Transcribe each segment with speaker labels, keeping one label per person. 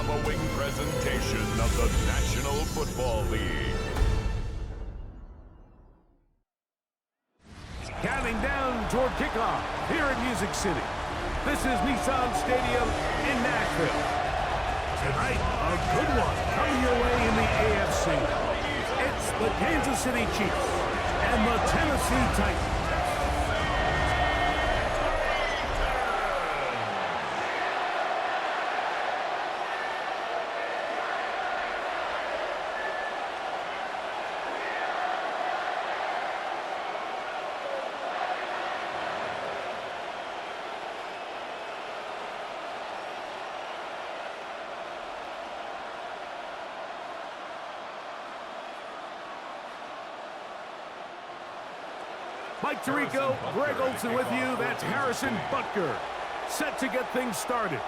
Speaker 1: elbowing presentation of the National Football League.
Speaker 2: Counting down toward kickoff here in Music City. This is Nissan Stadium in Nashville. Tonight, a good one coming your way in the AFC. It's the Kansas City Chiefs and the Tennessee Titans. Mike Tirico, Greg Olson with you. That's Harrison Butker, set to get things started.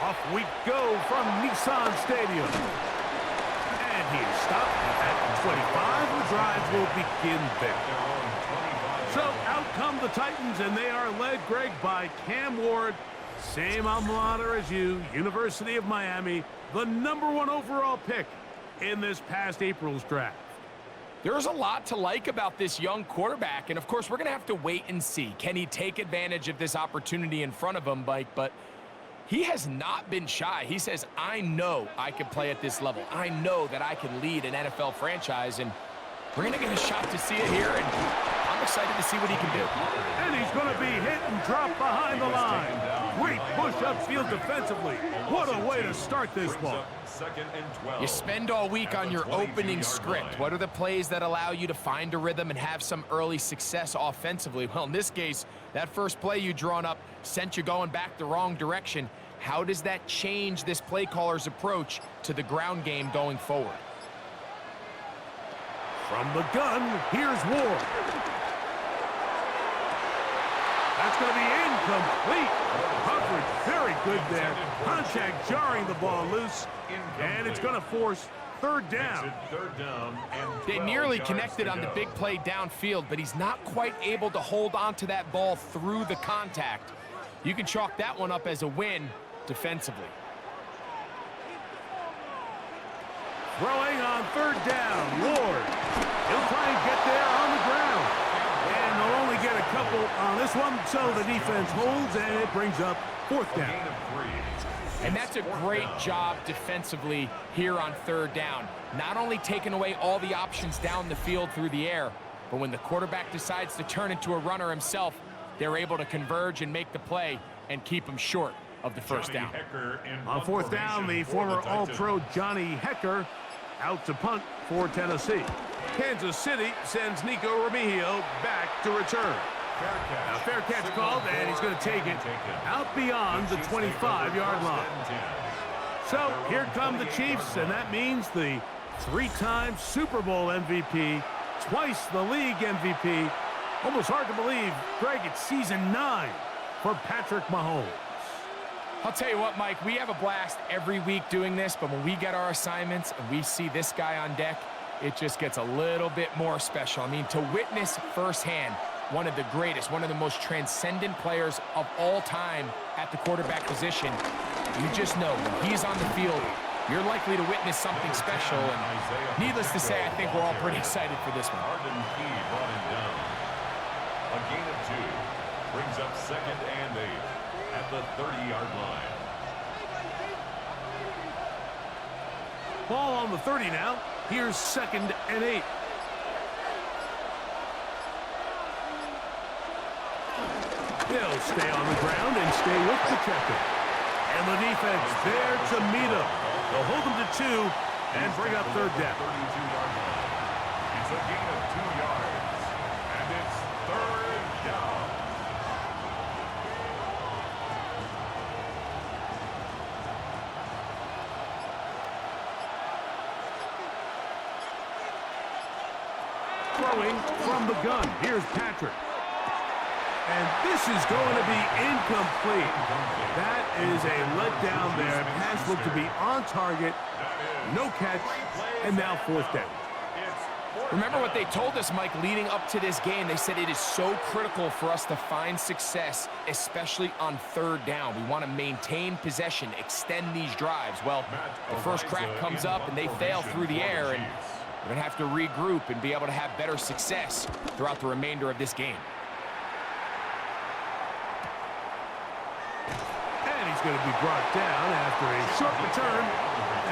Speaker 2: Off we go from Nissan Stadium. And he is stopped at 25. The drive will begin there. So out come the Titans, and they are led, Greg, by Cam Ward. Same alma mater as you, University of Miami, the #1 overall pick in this past April's draft.
Speaker 3: There's a lot to like about this young quarterback, and of course, we're going to have to wait and see. Can he take advantage of this opportunity in front of him, Mike? But he has not been shy. He says, I know I can play at this level. I know that I can lead an NFL franchise, and we're going to get a shot to see it here, and I'm excited to see what he can do.
Speaker 2: And he's going to be hit and dropped behind the line. Great push upfield defensively. What a way to start this ball.
Speaker 3: You spend all week on your opening script. What are the plays that allow you to find a rhythm and have some early success offensively? Well, in this case, that first play you drawn up sent you going back the wrong direction. How does that change this play caller's approach to the ground game going forward?
Speaker 2: From the gun, here's Ward. That's going to be incomplete. Coverage very good there. Contact jarring the ball loose. And it's going to force third down.
Speaker 3: They nearly connected on the big play downfield, but he's not quite able to hold on to that ball through the contact. You can chalk that one up as a win defensively.
Speaker 2: Throwing on third down, Ward. He'll try and get there on the ground. And they'll only get a couple on this one, so the defense holds, and it brings up fourth down.
Speaker 3: And that's a great job defensively here on third down. Not only taking away all the options down the field through the air, but when the quarterback decides to turn into a runner himself, they're able to converge and make the play and keep him short of the first down.
Speaker 2: On fourth down, the former All-Pro Johnny Hecker out to punt for Tennessee. Kansas City sends Nico Remigio back to return. Now, fair catch called, and he's going to take it out beyond the 25-yard line. So here come the Chiefs, and that means the three-time Super Bowl MVP, twice the league MVP. Almost hard to believe, Greg, it's season 9 for Patrick Mahomes.
Speaker 3: I'll tell you what, Mike, we have a blast every week doing this, but when we get our assignments and we see this guy on deck, it just gets a little bit more special. I mean, to witness firsthand one of the greatest, one of the most transcendent players of all time at the quarterback position, you just know when he's on the field, you're likely to witness something special. And needless to say, I think we're all pretty excited for this one.
Speaker 1: A gain of 2 brings up 2nd and 8 at the 30-yard line.
Speaker 2: Ball on the 30 now. Here's 2nd and 8. He'll stay on the ground and stay with the checker. And the defense there to meet him. They'll hold him to 2 and bring up third down.
Speaker 1: 32-yard line. It's a gain of 2 yards. And it's third down.
Speaker 2: Throwing from the gun. Here's Patrick. And this is going to be incomplete. That is a letdown there. Pass looked to be on target. No catch. And now fourth down.
Speaker 3: Remember what they told us, Mike, leading up to this game. They said it is so critical for us to find success, especially on third down. We want to maintain possession, extend these drives. Well, the first crack comes up and they fail through the air, and we're going to have to regroup and be able to have better success throughout the remainder of this game.
Speaker 2: And he's going to be brought down after a short return,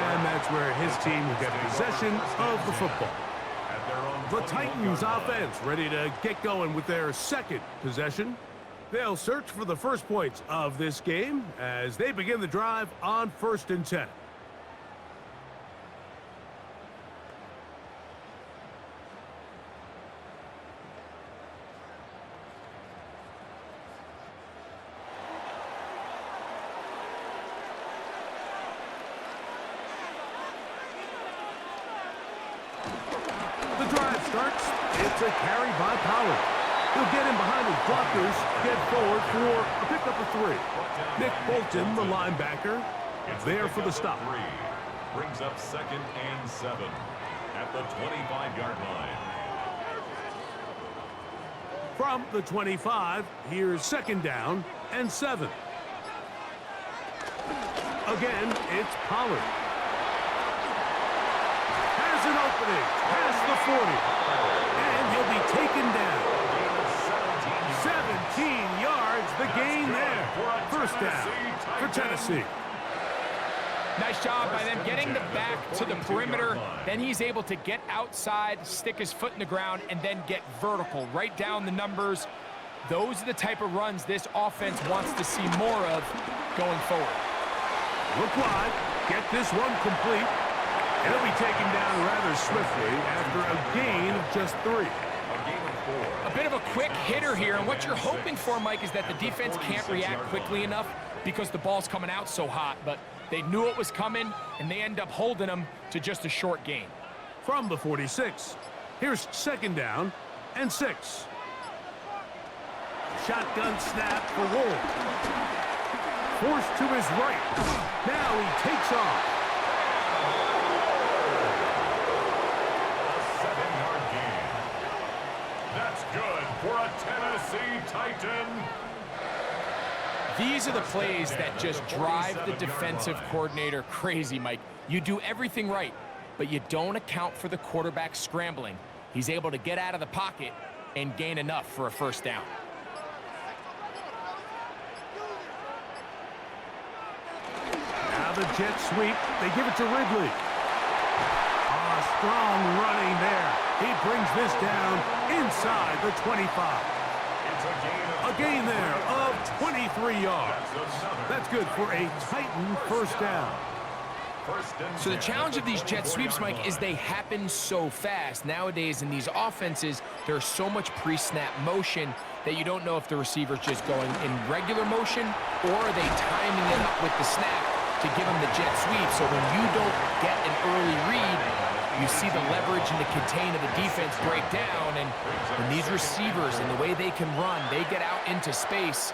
Speaker 2: and that's where his team will get possession of the football. The Titans offense ready to get going with their second possession. They'll search for the first points of this game as they begin the drive on 1st and 10. Starts. It's a carry by Pollard. He'll get in behind his blockers, get forward for a pickup of 3. Nick Bolton, the linebacker, there for the stop.
Speaker 1: Brings up 2nd and 7 at the 25-yard line.
Speaker 2: From the 25, here's 2nd down and 7. Again, it's Pollard. Has an opening past the 40. And he'll be taken down. 17 yards, the gain there. 1st down for Tennessee.
Speaker 3: Nice job by them getting the back to the perimeter. Then he's able to get outside, stick his foot in the ground, and then get vertical, right down the numbers. Those are the type of runs this offense wants to see more of going forward.
Speaker 2: Look wide, get this one complete. And he'll be taken down rather swiftly after a gain of just 3.
Speaker 3: A bit of a quick hitter here, and what you're hoping for, Mike, is that the defense can't react quickly enough because the ball's coming out so hot, but they knew it was coming, and they end up holding them to just a short gain.
Speaker 2: From the 46, here's 2nd down and 6. Shotgun snap for Wool. Forced to his right. Now he takes off.
Speaker 1: Good for a Tennessee Titan.
Speaker 3: These are the plays that just drive the defensive coordinator crazy, Mike. You do everything right, but you don't account for the quarterback scrambling. He's able to get out of the pocket and gain enough for a 1st down.
Speaker 2: Now the jet sweep. They give it to Ridley. Strong running there. He brings this down inside the 25. A gain there of 23 yards. That's good for a Titan 1st down.
Speaker 3: So the challenge of these jet sweeps, Mike, is they happen so fast. Nowadays in these offenses, there's so much pre-snap motion that you don't know if the receiver's just going in regular motion or are they timing it up with the snap to give them the jet sweep. So when you don't get an early read, you see the leverage and the contain of the defense break down, and when these receivers and the way they can run, they get out into space,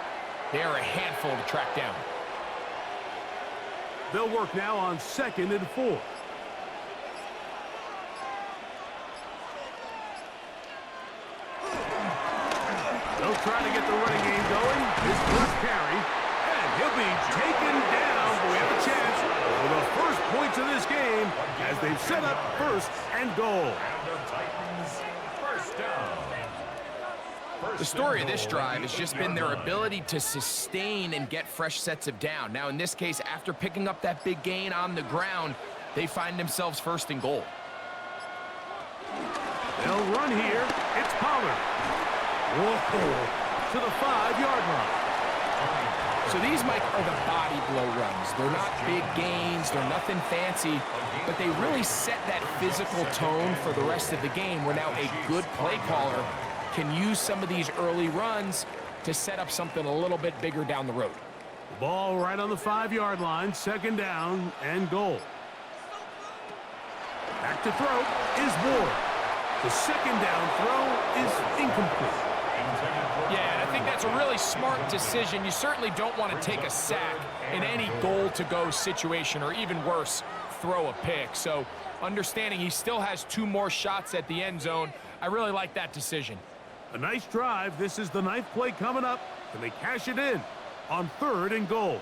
Speaker 3: they are a handful to track down.
Speaker 2: They'll work now on 2nd and 4. They'll try to get the running game going. His first carry, and he'll be taken down. But we have a chance for the first points of this game as they've set up 1st and goal.
Speaker 3: The story of this drive has just been their ability to sustain and get fresh sets of down. Now, in this case, after picking up that big gain on the ground, they find themselves 1st and goal.
Speaker 2: They'll run here. It's Pollard. Whoa, to the 5-yard line.
Speaker 3: So these, Mike, are the body blow runs. They're not big gains. They're nothing fancy, but they really set that physical tone for the rest of the game where now a good play caller can use some of these early runs to set up something a little bit bigger down the road.
Speaker 2: Ball right on the 5-yard line, 2nd down and goal. Back to throw is Ward. The 2nd down throw is incomplete.
Speaker 3: Yeah, and I think that's a really smart decision. You certainly don't want to take a sack in any goal-to-go situation, or even worse, throw a pick. So understanding he still has 2 more shots at the end zone, I really like that decision.
Speaker 2: A nice drive. This is the 9th play coming up. Can they cash it in on 3rd and goal?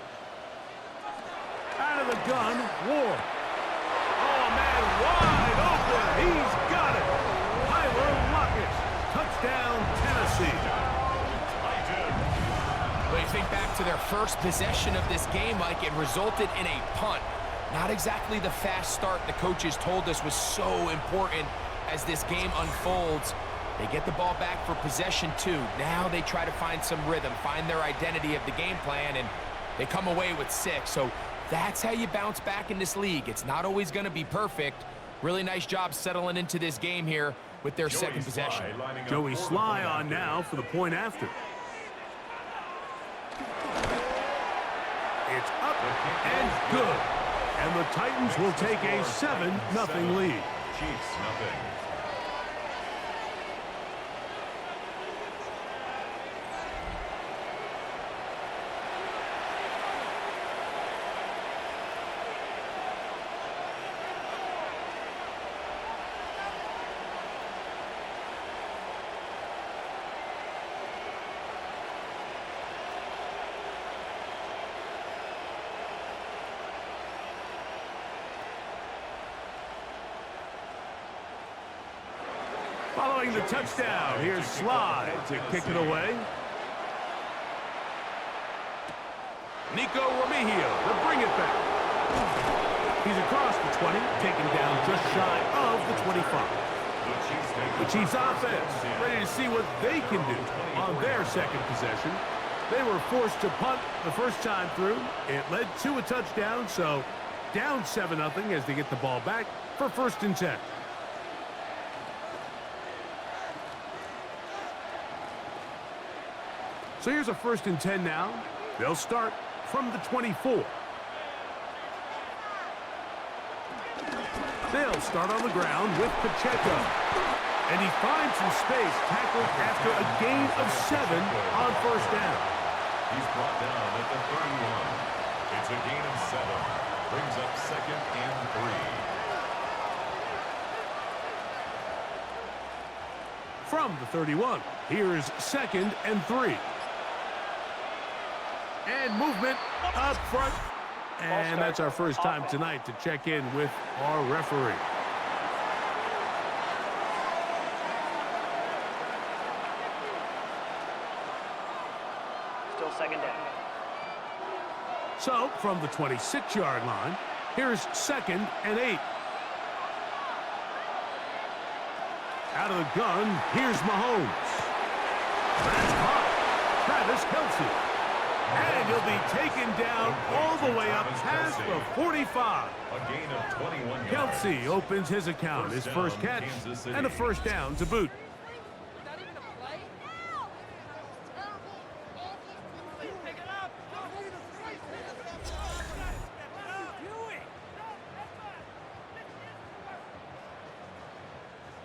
Speaker 2: Out of the gun, Ward. Oh, man, wide open. He's got it. Tyler Lockett. Touchdown, Tennessee.
Speaker 3: Well, you think back to their first possession of this game, Mike, it resulted in a punt. Not exactly the fast start the coaches told us was so important as this game unfolds. They get the ball back for possession 2. Now they try to find some rhythm, find their identity of the game plan, and they come away with 6. So that's how you bounce back in this league. It's not always going to be perfect. Really nice job settling into this game here with their second possession.
Speaker 2: Joey Sly on now for the point after. It's up and good. And the Titans will take a 7-0 lead.
Speaker 1: Chiefs, nothing.
Speaker 2: Following the touchdown, here's Sly to kick it away. Nico Remigio to bring it back. He's across the 20, taken down just shy of the 25. The Chiefs offense ready to see what they can do on their second possession. They were forced to punt the first time through. It led to a touchdown, so down 7-0 as they get the ball back for 1st and 10. So here's a 1st and 10 now. They'll start from the 24. They'll start on the ground with Pacheco. And he finds some space, tackled after a gain of 7 on 1st down.
Speaker 1: He's brought down at the 31. It's a gain of 7. Brings up 2nd and 3.
Speaker 2: From the 31, here's 2nd and 3. And movement up front. And that's our first time tonight to check in with our referee.
Speaker 4: Still 2nd down.
Speaker 2: So, from the 26-yard line, here's 2nd and 8. Out of the gun, here's Mahomes. That's caught. Travis Kelce. And he'll be taken down all the way up past the 45.
Speaker 1: A gain of 21 yards.
Speaker 2: Kelce opens his account, his first catch, and a 1st down to boot.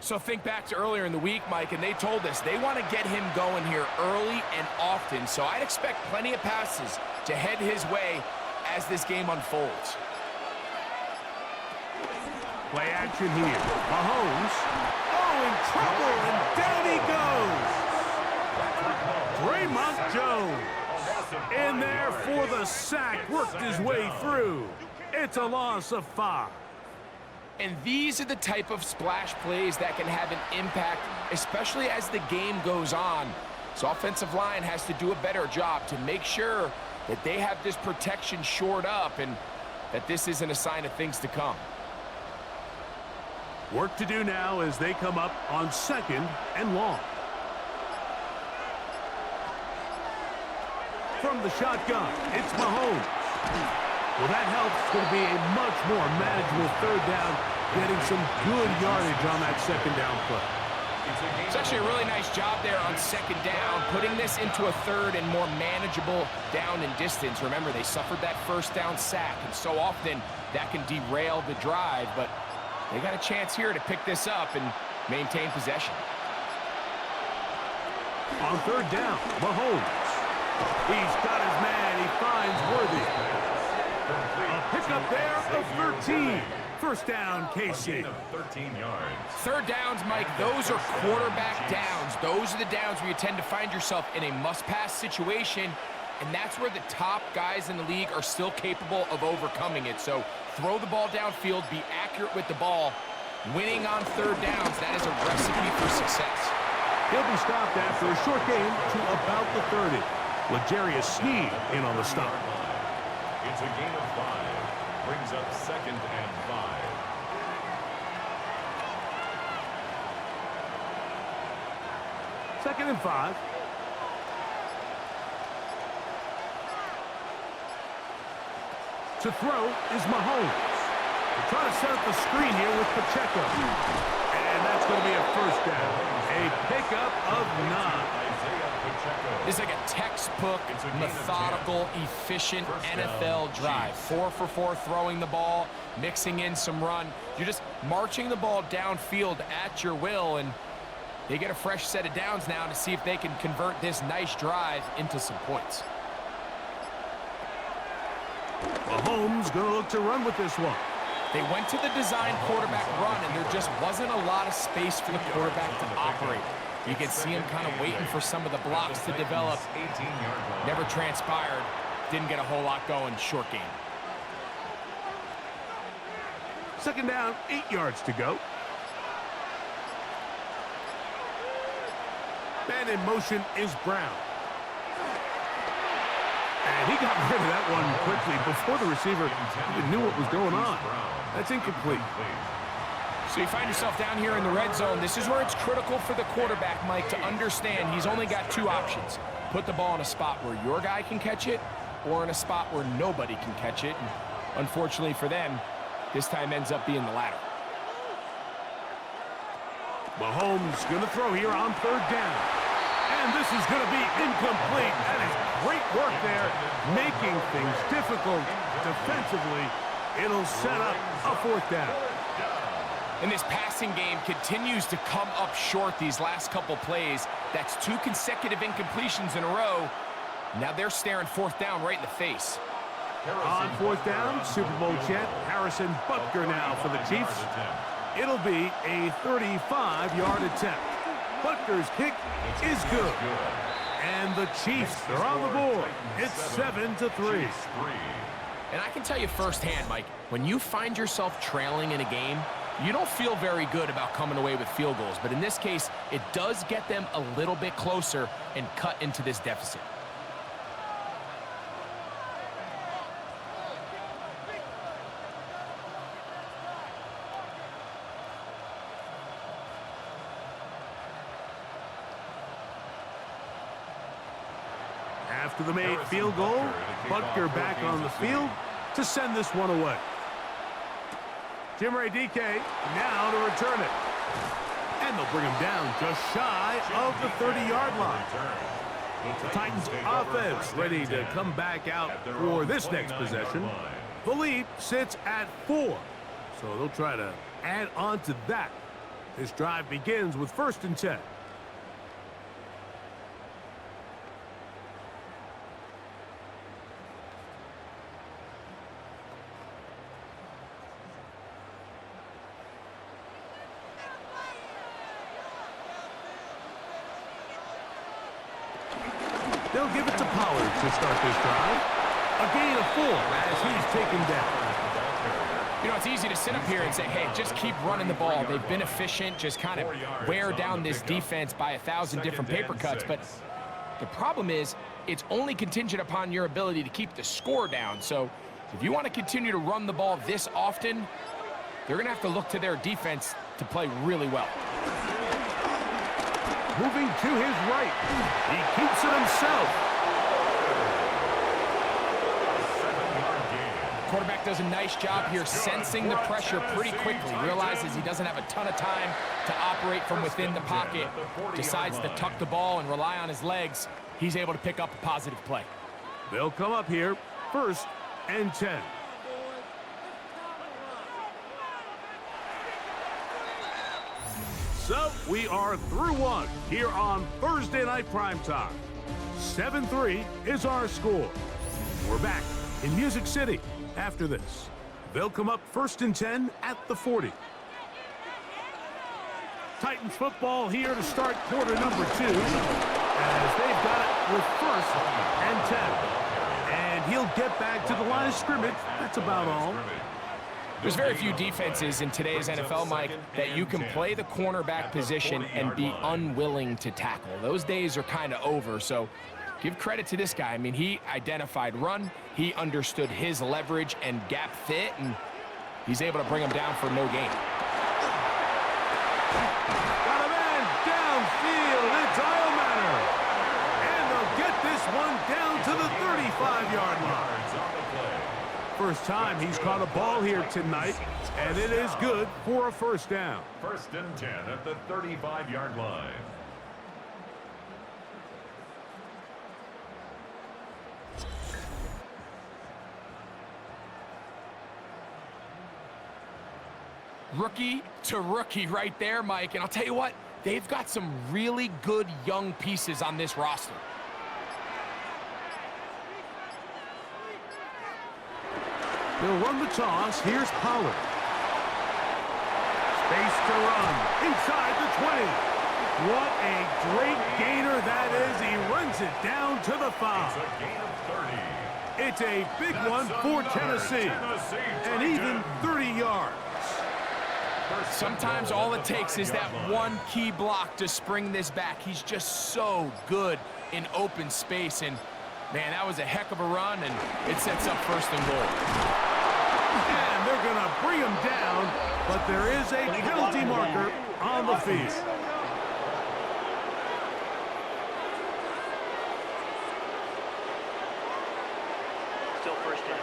Speaker 3: So think back to earlier in the week, Mike, and they told us they want to get him going here early and often. So I'd expect plenty of passes to head his way as this game unfolds.
Speaker 2: Play action here. Mahomes. Oh, in trouble, and down he goes. Draymond Jones in there for the sack. Worked his way through. It's a loss of 5.
Speaker 3: And these are the type of splash plays that can have an impact, especially as the game goes on. So offensive line has to do a better job to make sure that they have this protection shored up and that this isn't a sign of things to come.
Speaker 2: Work to do now as they come up on 2nd and long. From the shotgun, it's Mahomes. Well, that helps. It's going to be a much more manageable 3rd down, getting some good yardage on that 2nd down play.
Speaker 3: It's actually a really nice job there on 2nd down, putting this into a 3rd and more manageable down and distance. Remember, they suffered that 1st down sack, and so often that can derail the drive, but they got a chance here to pick this up and maintain possession.
Speaker 2: On 3rd down, Mahomes. He's got his man. He finds Worthy. A pickup there of 13. First down,
Speaker 1: A gain
Speaker 2: KC.
Speaker 1: of 13 yards.
Speaker 3: Third downs, Mike, those are quarterback downs. Those are the downs where you tend to find yourself in a must-pass situation, and that's where the top guys in the league are still capable of overcoming it. So throw the ball downfield, be accurate with the ball. Winning on third downs, that is a recipe for success.
Speaker 2: He'll be stopped after a short gain to about the 30. L'Jarius Sneed in on the stop.
Speaker 1: It's a gain of 5. Brings up 2nd and 5.
Speaker 2: Second and 5. To throw is Mahomes. They're trying to set up the screen here with Pacheco. And that's going to be a first down. A pickup of 9.
Speaker 3: This is like a textbook, methodical, efficient NFL drive. 4 for 4 throwing the ball, mixing in some run. You're just marching the ball downfield at your will, and they get a fresh set of downs now to see if they can convert this nice drive into some points.
Speaker 2: Mahomes going to look to run with this one.
Speaker 3: They went to the design quarterback run, and there just wasn't a lot of space for the quarterback to operate. You can see him kind of waiting for some of the blocks to develop. Never transpired. Didn't get a whole lot going. Short game.
Speaker 2: Second down, 8 yards to go. Man in motion is Brown. And he got rid of that one quickly before the receiver even knew what was going on. That's incomplete.
Speaker 3: So you find yourself down here in the red zone. This is where it's critical for the quarterback, Mike, to understand he's only got 2 options. Put the ball in a spot where your guy can catch it, or in a spot where nobody can catch it. And unfortunately for them, this time ends up being the latter.
Speaker 2: Mahomes going to throw here on third down. And this is going to be incomplete. That is great work there, making things difficult defensively. It'll set up a fourth down.
Speaker 3: And this passing game continues to come up short these last couple plays. That's 2 consecutive incompletions in a row. Now they're staring fourth down right in the face.
Speaker 2: On fourth down, Super Bowl champ Harrison Butker now for the Chiefs. It'll be a 35-yard attempt. Butker's kick is good. And the Chiefs are on the board. It's 7-3.
Speaker 3: And I can tell you firsthand, Mike, when you find yourself trailing in a game, you don't feel very good about coming away with field goals. But in this case, it does get them a little bit closer and cut into this deficit.
Speaker 2: After the made field goal, Butker back on the field to send this one away. Jimmy DK now to return it. And they'll bring him down just shy of the 30-yard line. The Titans offense ready to come back out for this next possession. The lead sits at 4, so they'll try to add on to that. This drive begins with 1st and 10. They'll give it to Pollard to start this drive. A gain of 4 as he's taken down.
Speaker 3: You know, it's easy to sit up here and say, hey, just keep running the ball. They've been efficient, just kind of wear down this defense by 1,000 different paper cuts. But the problem is it's only contingent upon your ability to keep the score down. So if you want to continue to run the ball this often, they're going to have to look to their defense to play really well.
Speaker 2: Moving to his right. He keeps it himself.
Speaker 3: Quarterback does a nice job here sensing the pressure pretty quickly. Realizes he doesn't have a ton of time to operate from within the pocket. Decides to tuck the ball and rely on his legs. He's able to pick up a positive play.
Speaker 2: They'll come up here. 1st and 10. So we are through one here on Thursday Night Primetime. 7-3 is our score. We're back in Music City after this. They'll come up 1st and 10 at the 40. Titans football here to start quarter number 2, as they've got it with 1st and 10. And he'll get back to the line of scrimmage. That's about all.
Speaker 3: There's very few defenses in today's NFL, Mike, that you can play the cornerback position and be unwilling to tackle. Those days are kind of over, so give credit to this guy. I mean, he identified run, he understood his leverage and gap fit, and he's able to bring him down for no gain.
Speaker 2: Got a man downfield. It's Matter. And they'll get this one down to the 35-yard line. First time he's caught a ball here tonight, and it is good for a 1st down.
Speaker 1: 1st and 10 at the 35-yard line.
Speaker 3: Rookie to rookie right there, Mike. And I'll tell you what, they've got some really good young pieces on this roster.
Speaker 2: They'll run the toss. Here's Pollard. Space to run. Inside the 20. What a great gainer that is. He runs it down to the 5.
Speaker 1: It's a gain of 30.
Speaker 2: It's a big one for Tennessee. And even 30 yards.
Speaker 3: Sometimes all it takes is that one key block to spring this back. He's just so good in open space. And, man, that was a heck of a run, and it sets up 1st and goal.
Speaker 2: And they're going to bring him down, but there is a penalty marker on the field.
Speaker 4: Still 1st down.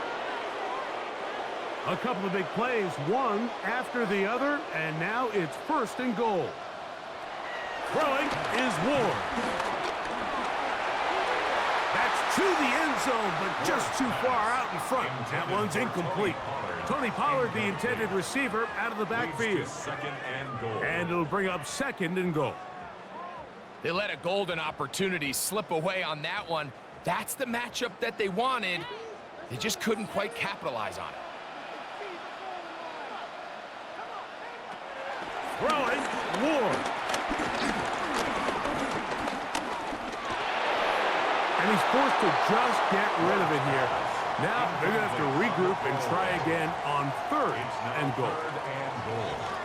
Speaker 2: A couple of big plays, one after the other, and now it's 1st and goal. Throwing is Ward. That's to the end zone, but just too far out in front. That one's incomplete. Tony Pollard, the intended receiver, out of the backfield.
Speaker 1: 2nd and goal.
Speaker 2: And it'll bring up 2nd and goal.
Speaker 3: They let a golden opportunity slip away on that one. That's the matchup that they wanted. They just couldn't quite capitalize on it.
Speaker 2: Throwing, Ward. And he's forced to just get rid of it here. Now they're going to have to regroup and try again on 3rd and goal.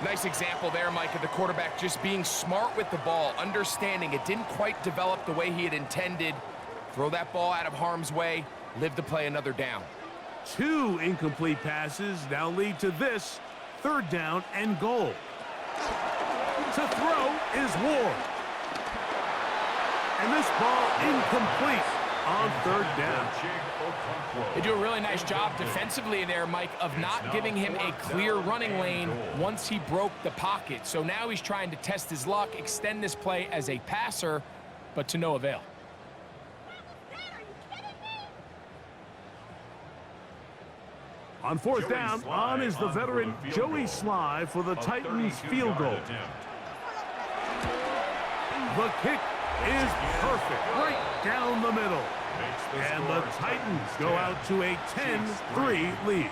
Speaker 3: Nice example there, Mike, of the quarterback just being smart with the ball, understanding it didn't quite develop the way he had intended. Throw that ball out of harm's way, live to play another down.
Speaker 2: 2 incomplete passes now lead to this 3rd down and goal. To throw is Ward. And this ball incomplete on 3rd down.
Speaker 3: They do a really nice job defensively there, Mike, of not giving him a clear running lane once he broke the pocket. So now he's trying to test his luck, extend this play as a passer, but to no avail.
Speaker 2: On 4th down, on is the veteran Joey Sly for the Titans field goal. The kick is perfect, right down the middle. And the Titans go out to a 10-3 lead.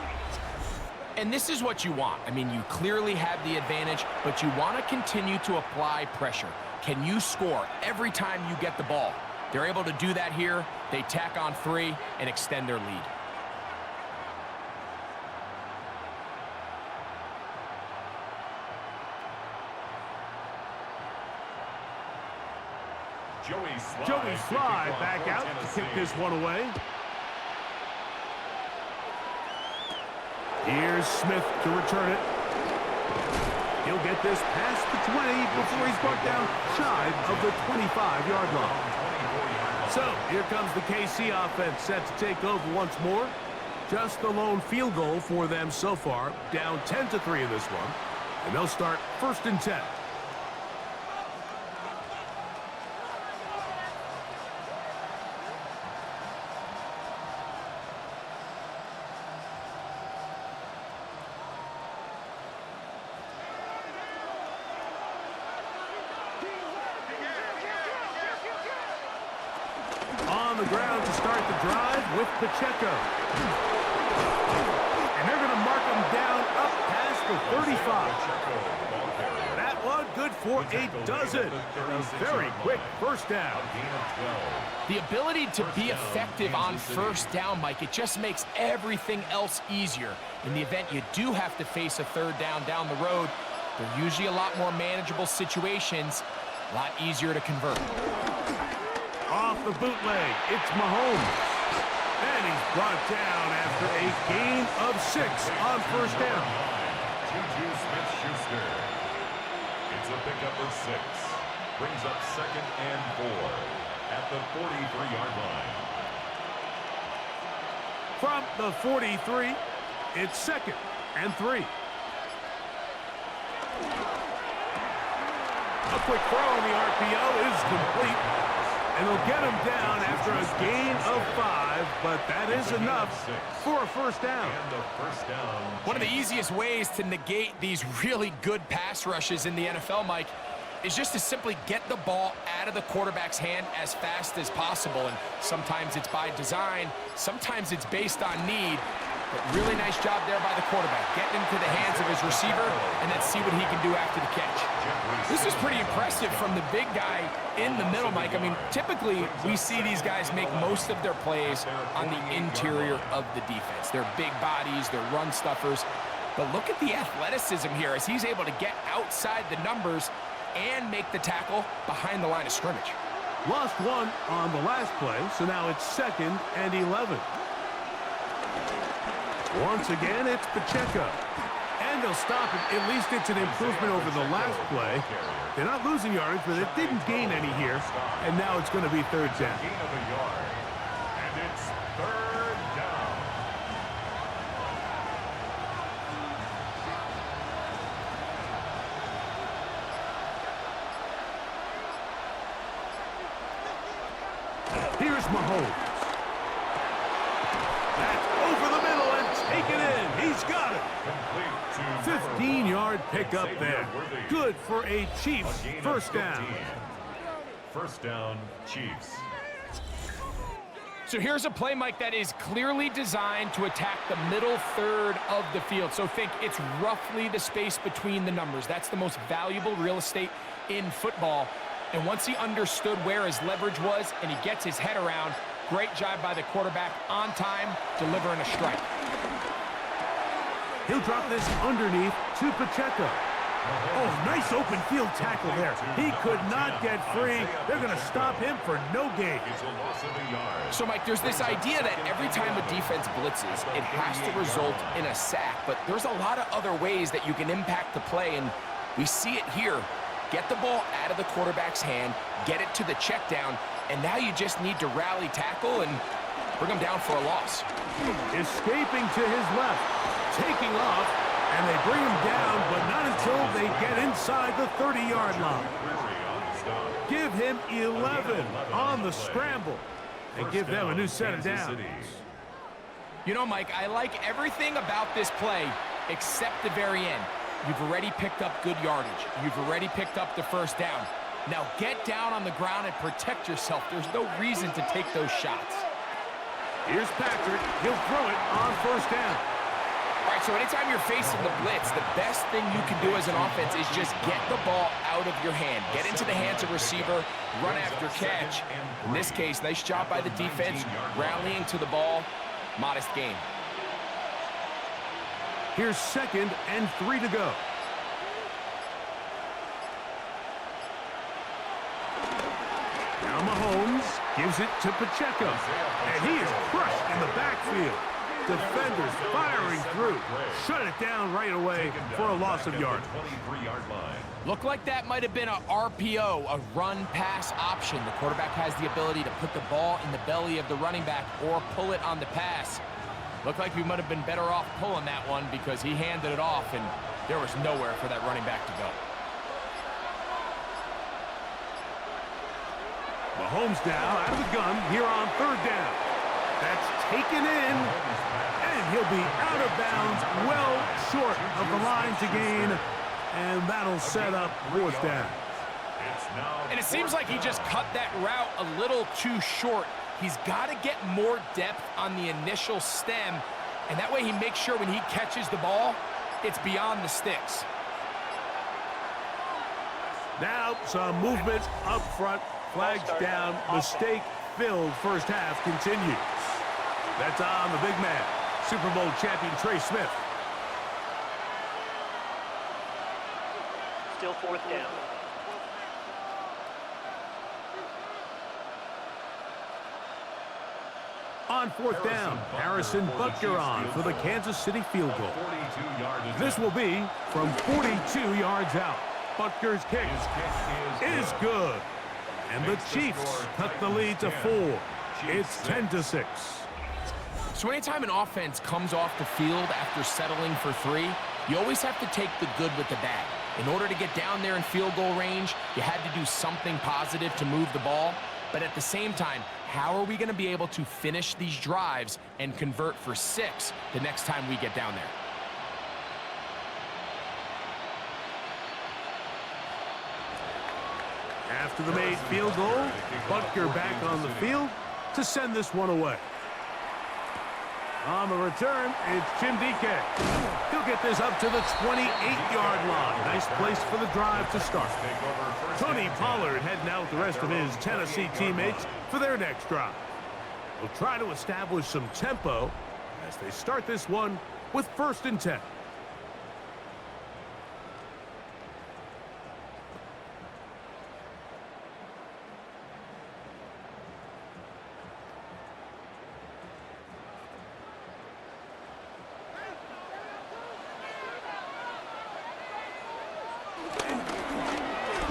Speaker 3: And this is what you want. I mean, you clearly have the advantage, but you want to continue to apply pressure. Can you score every time you get the ball? They're able to do that here. They tack on 3 and extend their lead.
Speaker 2: Joey Sly back out to kick this one away. Here's Smith to return it. He'll get this past the 20 before he's brought down shy of the 25-yard line. So here comes the KC offense set to take over once more. Just the lone field goal for them so far, down 10-3 in this one. And they'll start 1st and 10. On the ground to start the drive with Pacheco. And they're going to mark him down up past the 35. That one good for a dozen. A very quick first down.
Speaker 3: The ability to be effective on first down, Mike, it just makes everything else easier. In the event you do have to face a third down the road, they're usually a lot more manageable situations, a lot easier to convert.
Speaker 2: Off the bootleg, it's Mahomes. And he's brought down after a gain of 6 on first down.
Speaker 1: Juju Smith-Schuster. It's a pickup of 6. Brings up 2nd and 4 at the 43-yard line.
Speaker 2: From the 43, it's 2nd and 3. A quick throw on the RPO is complete. And he'll get him down after a gain of 5, but that is enough for a first down.
Speaker 3: One of the easiest ways to negate these really good pass rushes in the NFL, Mike, is just to simply get the ball out of the quarterback's hand as fast as possible. And sometimes it's by design, sometimes it's based on need. But really nice job there by the quarterback, getting into the hands of his receiver, and then see what he can do after the catch. This is pretty impressive from the big guy in the middle, Mike. I mean, typically we see these guys make most of their plays on the interior of the defense. They're big bodies, they're run stuffers. But look at the athleticism here as he's able to get outside the numbers and make the tackle behind the line of scrimmage.
Speaker 2: Lost one on the last play, so now it's 2nd and 11. Once again, it's Pacheco. And they'll stop it. At least it's an improvement over the last play. They're not losing yardage, but it didn't gain any here. And now it's going to be 3rd down.
Speaker 1: And it's 3rd down.
Speaker 2: Here's Mahomes. That's over the middle and taken in. He's got it. 15-yard pickup there. Good for a Chiefs first down.
Speaker 1: First down, Chiefs.
Speaker 3: So here's a play, Mike, that is clearly designed to attack the middle third of the field. So think it's roughly the space between the numbers. That's the most valuable real estate in football. And once he understood where his leverage was and he gets his head around, great job by the quarterback on time, delivering a strike.
Speaker 2: He'll drop this underneath to Pacheco. Oh, nice open field tackle there. He could not get free. They're going to stop him for no gain.
Speaker 3: So, Mike, there's this idea that every time a defense blitzes, it has to result in a sack. But there's a lot of other ways that you can impact the play, and we see it here. Get the ball out of the quarterback's hand, get it to the check down, and now you just need to rally tackle and bring him down for a loss.
Speaker 2: Escaping to his left, taking off, and they bring him down, but not until they get inside the 30-yard line. Give him 11 on the scramble and give them a new set of downs.
Speaker 3: You know, Mike, I like everything about this play except the very end. You've already picked up good yardage. You've already picked up the first down. Now get down on the ground and protect yourself. There's no reason to take those shots.
Speaker 2: Here's Patrick. He'll throw it on first down.
Speaker 3: All right, so anytime you're facing the blitz, the best thing you can do as an offense is just get the ball out of your hand. Get into the hands of receiver, run after catch. In this case, nice job by the defense, rallying to the ball. Modest gain.
Speaker 2: Here's 2nd and 3 to go. Now Mahomes gives it to Pacheco. And he is crushed in the backfield. Defenders firing through. Shut it down right away for a loss of yard.
Speaker 3: Looked like that might have been a RPO, a run-pass option. The quarterback has the ability to put the ball in the belly of the running back or pull it on the pass. Looked like we might have been better off pulling that one because he handed it off, and there was nowhere for that running back to go.
Speaker 2: Mahomes now out of the gun here on 3rd down. That's taken in, and he'll be out of bounds, well short of the line to gain, and that'll set up 4th down.
Speaker 3: And it seems like he just cut that route a little too short. He's got to get more depth on the initial stem And that way he makes sure when he catches the ball, it's beyond the sticks.
Speaker 2: Now some movement up front. Flags down. Mistake-filled first half continues. That's on the big man, Super Bowl champion Trey Smith.
Speaker 4: Still fourth down.
Speaker 2: On fourth down, Harrison Butker on for the Kansas City field goal. This will be from 42 yards out. Butker's kick is good. And the Chiefs cut the lead to 4. It's 10-6.
Speaker 3: So anytime an offense comes off the field after settling for 3, you always have to take the good with the bad. In order to get down there in field goal range, you had to do something positive to move the ball. But at the same time, how are we going to be able to finish these drives and convert for 6 the next time we get down there?
Speaker 2: After the made field goal, Butker back on the field to send this one away. On the return, it's Jim DK. He'll get this up to the 28-yard line. Nice place for the drive to start. Tony Pollard heading out with the rest of his Tennessee teammates for their next drive. They'll try to establish some tempo as they start this one with 1st and 10.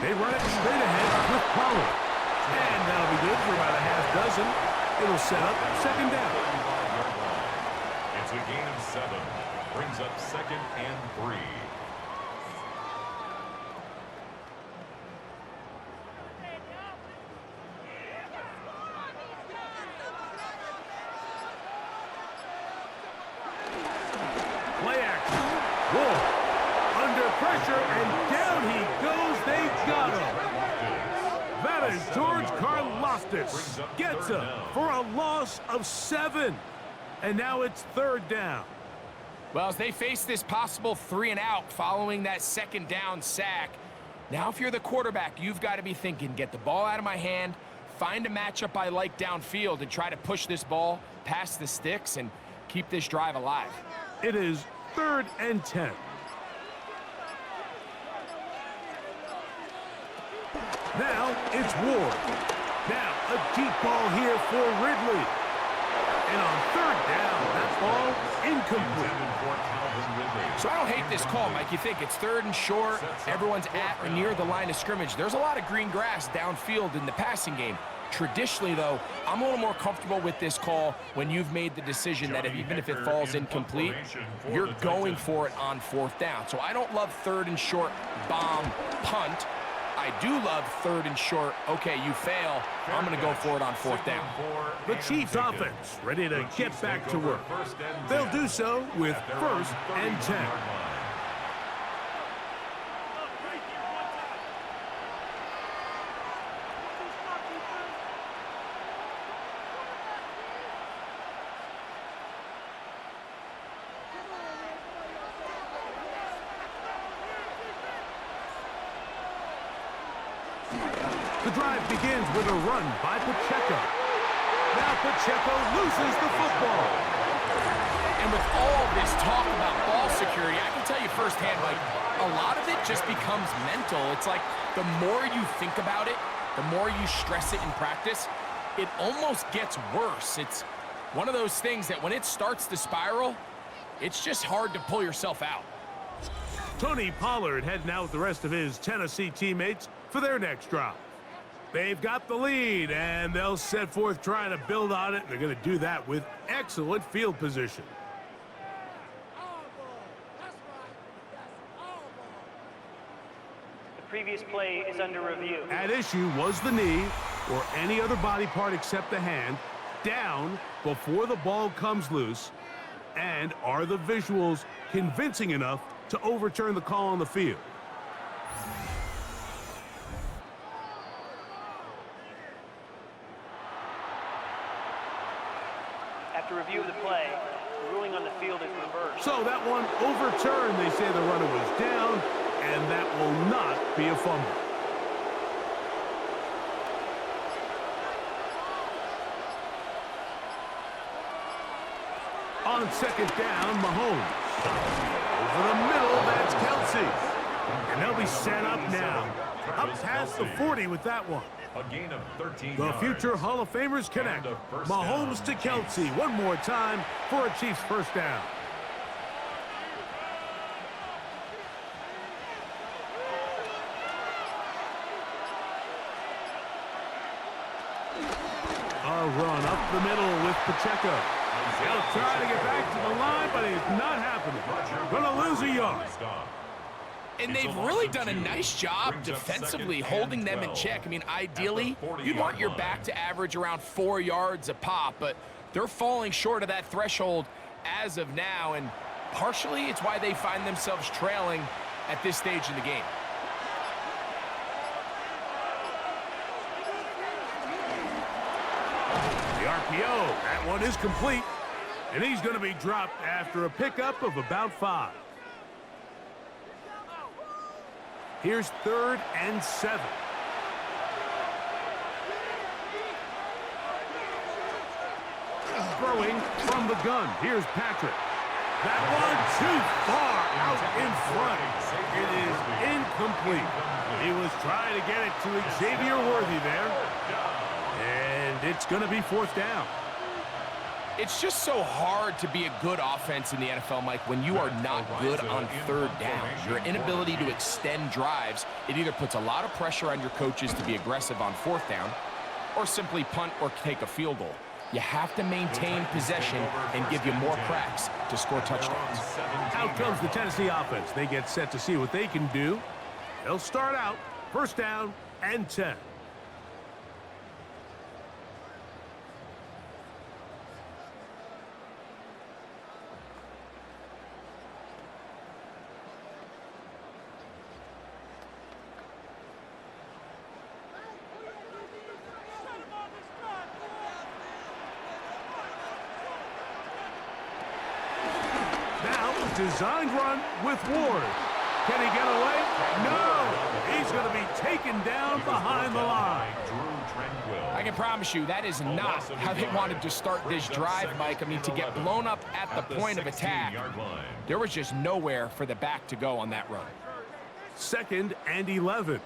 Speaker 2: They run it straight ahead with Pollard. And that'll be good for about a half dozen. It'll set up 2nd down.
Speaker 1: It's a gain of 7. Brings up 2nd and 3.
Speaker 2: Play action. Whoa. Under pressure, and down he goes. They got him. That is George Karlaftis. Gets him for a loss of 7. And now it's 3rd down.
Speaker 3: Well, as they face this possible 3 and out following that 2nd down sack, now if you're the quarterback, you've got to be thinking, get the ball out of my hand, find a matchup I like downfield, and try to push this ball past the sticks and keep this drive alive.
Speaker 2: It is 3rd and 10. Now it's Ward. Now a deep ball here for Ridley. And on 3rd down, that ball incomplete.
Speaker 3: So I don't hate this call, Mike. You think it's 3rd and short, everyone's at or near the line of scrimmage. There's a lot of green grass downfield in the passing game. Traditionally, though, I'm a little more comfortable with this call when you've made the decision that even if it falls incomplete, you're going for it on 4th down. So I don't love 3rd and short bomb punt. I do love 3rd and short. Okay, you fail. I'm going to go for it on 4th down.
Speaker 2: The Chiefs offense ready to get back to work. They'll do so with 1st and 10. The drive begins with a run by Pacheco. Now Pacheco loses the football.
Speaker 3: And with all this talk about ball security, I can tell you firsthand, like, a lot of it just becomes mental. It's like the more you think about it, the more you stress it in practice, it almost gets worse. It's one of those things that when it starts to spiral, it's just hard to pull yourself out.
Speaker 2: Tony Pollard heading out with the rest of his Tennessee teammates for their next drive. They've got the lead, and they'll set forth trying to build on it. They're going to do that with excellent field position.
Speaker 4: The previous play is under review.
Speaker 2: At issue was the knee, or any other body part except the hand, down before the ball comes loose. And are the visuals convincing enough to overturn the call on the field?
Speaker 4: After After review of the play, the ruling on the field is reversed.
Speaker 2: So that one overturned. They say the runner was down, and that will not be a fumble. On second down, Mahomes. Over the middle, that's Kelsey. And they'll be set up now. Up past the 40 with that one.
Speaker 1: A gain of 13
Speaker 2: The
Speaker 1: yards.
Speaker 2: future Hall of Famers connect.
Speaker 1: And a first
Speaker 2: Mahomes
Speaker 1: down.
Speaker 2: to Kelsey. One more time for a Chiefs first down. A run up the middle with Pacheco. He'll try to get back to the line, but it's not happening. Gonna lose a yard.
Speaker 3: And they've really done a nice job defensively holding them in check. I mean, ideally, you'd want your back to average around 4 yards a pop, but they're falling short of that threshold as of now, and partially it's why they find themselves trailing at this stage in the game.
Speaker 2: The RPO, that one is complete, and he's going to be dropped after a pickup of about 5. Here's 3rd and 7. Throwing from the gun. Here's Patrick. That one too far out in front. It is incomplete. He was trying to get it to Xavier Worthy there. And it's going to be 4th down.
Speaker 3: It's just so hard to be a good offense in the NFL, Mike, when you are not good on 3rd down. Your inability to extend drives, it either puts a lot of pressure on your coaches to be aggressive on 4th down or simply punt or take a field goal. You have to maintain possession and give you more cracks to score touchdowns.
Speaker 2: Out comes the Tennessee offense. They get set to see what they can do. They'll start out 1st down and 10. Designed run with Ward. Can he get away? No! He's going to be taken down behind the line.
Speaker 3: I can promise you that is not how they wanted to start this drive, Mike. I mean, to get blown up at the point of attack, there was just nowhere for the back to go on that run.
Speaker 2: 2nd and 11.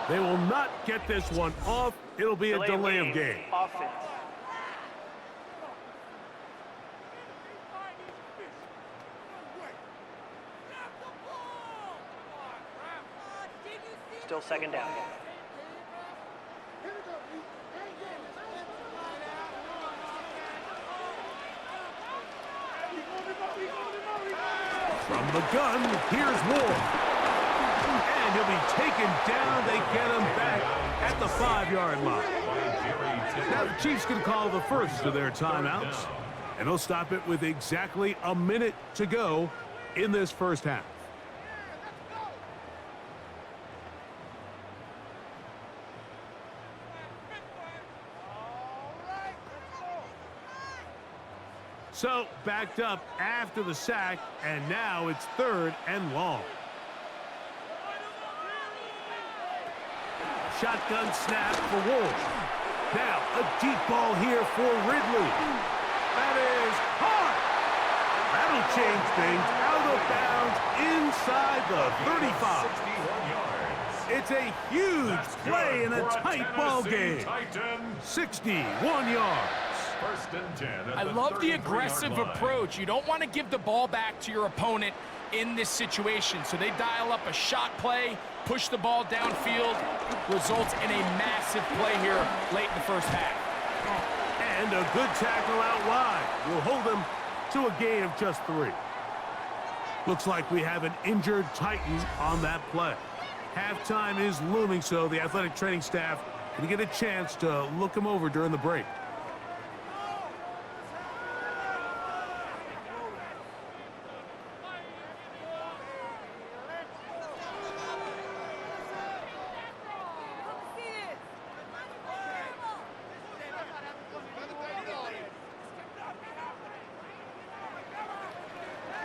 Speaker 2: They will not get this one off. It'll be a delay of game.
Speaker 4: Offense. Still 2nd down.
Speaker 2: From the gun, here's Ward. And he'll be taken down. They get him back at the 5-yard line. Now the Chiefs can call the first of their timeouts, and they'll stop it with exactly a minute to go in this first half. So backed up after the sack, and now it's 3rd and long. Shotgun snap for Wolves. Now a deep ball here for Ridley. That is hard. That'll change things. Out of bounds inside the 35. It's a huge play in a tight ball game. 61 yards.
Speaker 1: 1st and 10.
Speaker 3: I love the aggressive approach. You don't want to give the ball back to your opponent in this situation. So they dial up a shot play, push the ball downfield, results in a massive play here late in the first half.
Speaker 2: And a good tackle out wide will hold them to a gain of just 3. Looks like we have an injured Titan on that play. Halftime is looming, so the athletic training staff can get a chance to look him over during the break.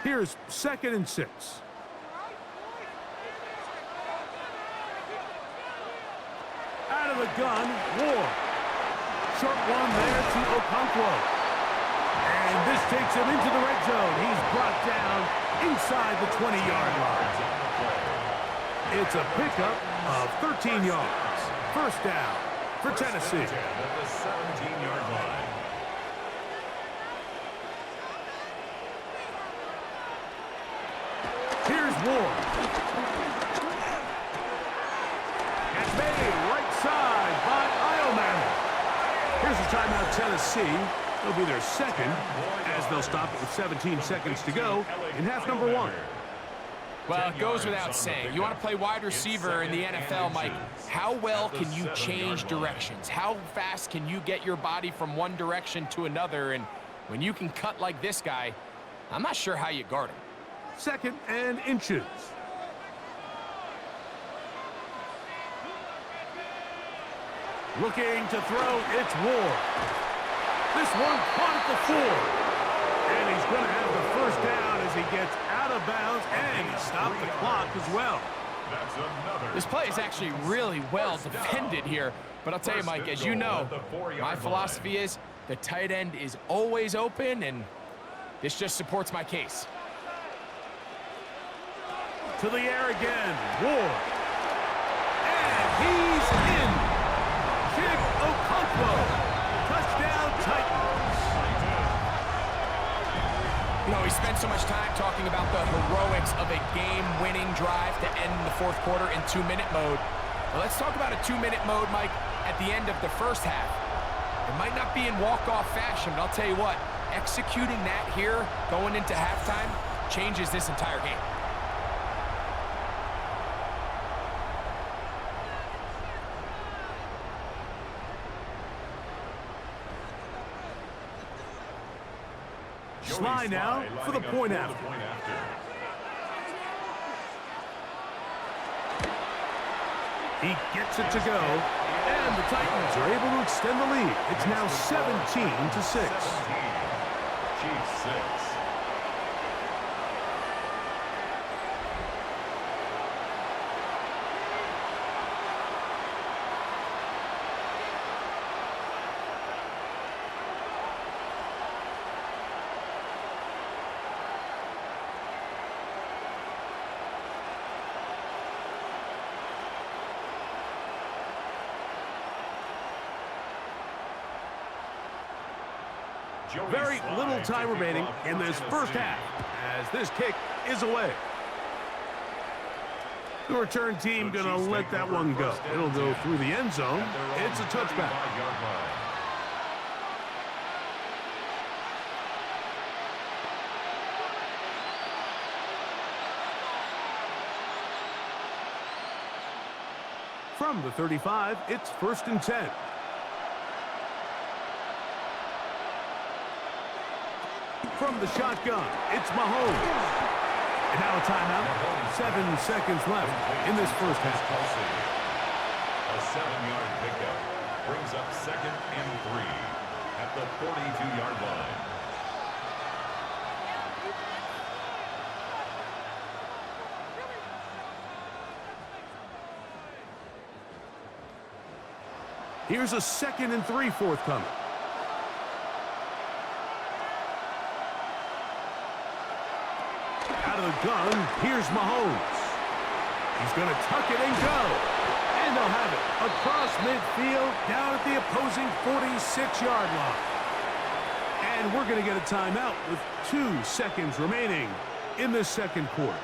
Speaker 2: Here's 2nd and 6. Out of the gun, Ward. Short one there to Okonkwo. And this takes him into the red zone. He's brought down inside the 20-yard line. It's a pickup of 13 yards. First down for Tennessee.
Speaker 1: At the 17-yard line.
Speaker 2: Here's Ward. It's made right side by Iomanner. Here's a timeout, Tennessee. It'll be their second, as they'll stop it with 17 seconds to go in half number 1.
Speaker 3: Well, it goes without saying. You want to play wide receiver in the NFL, Mike. How well can you change directions? How fast can you get your body from one direction to another? And when you can cut like this guy, I'm not sure how you guard him.
Speaker 2: 2nd and inches. Looking to throw, it's Ward. This one caught at the 4. And he's going to have the first down as he gets out of bounds, and he stopped the clock as well.
Speaker 3: This play is actually really well defended here. But I'll tell you, Mike, as you know, my philosophy is the tight end is always open, and this just supports my case.
Speaker 2: To the air again, Ward. And he's in. Chig Okonkwo. Touchdown, Titans.
Speaker 3: You know, he spent so much time talking about the heroics of a game-winning drive to end the 4th quarter in 2-minute mode. Well, let's talk about a 2-minute mode, Mike, at the end of the first half. It might not be in walk-off fashion, but I'll tell you what, executing that here going into halftime changes this entire game.
Speaker 2: Sly now for the point after. He gets it to go, and the Titans are able to extend the lead. It's now 17-6.
Speaker 1: Chiefs 6.
Speaker 2: Very little time remaining in this first half as this kick is away. The return team going to let that one go. It'll go through the end zone. It's a touchback. From the 35, it's 1st and 10. From the shotgun, it's Mahomes. And now a timeout. 7 seconds left in this first half.
Speaker 1: A 7-yard pickup brings up 2nd and 3 at the 42-yard line.
Speaker 2: Here's a 2nd and 3 forthcoming. Out of the gun, here's Mahomes. He's going to tuck it and go. And they'll have it across midfield down at the opposing 46-yard line. And we're going to get a timeout with 2 seconds remaining in this second quarter.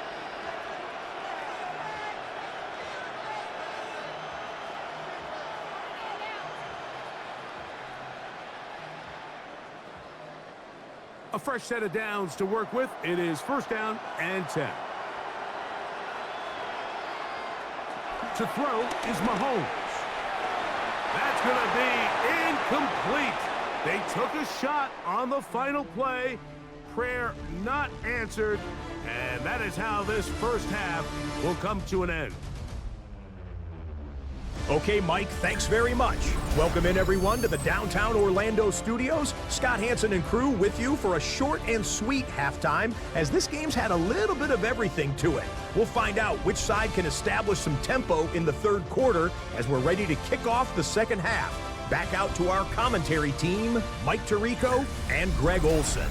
Speaker 2: A fresh set of downs to work with. It is 1st down and 10. To throw is Mahomes. That's going to be incomplete. They took a shot on the final play. Prayer not answered. And that is how this first half will come to an end.
Speaker 5: Okay, Mike, thanks very much. Welcome in, everyone, to the downtown Orlando studios. Scott Hansen and crew with you for a short and sweet halftime, as this game's had a little bit of everything to it. We'll find out which side can establish some tempo in the third quarter as we're ready to kick off the second half. Back out to our commentary team, Mike Tirico and Greg Olson.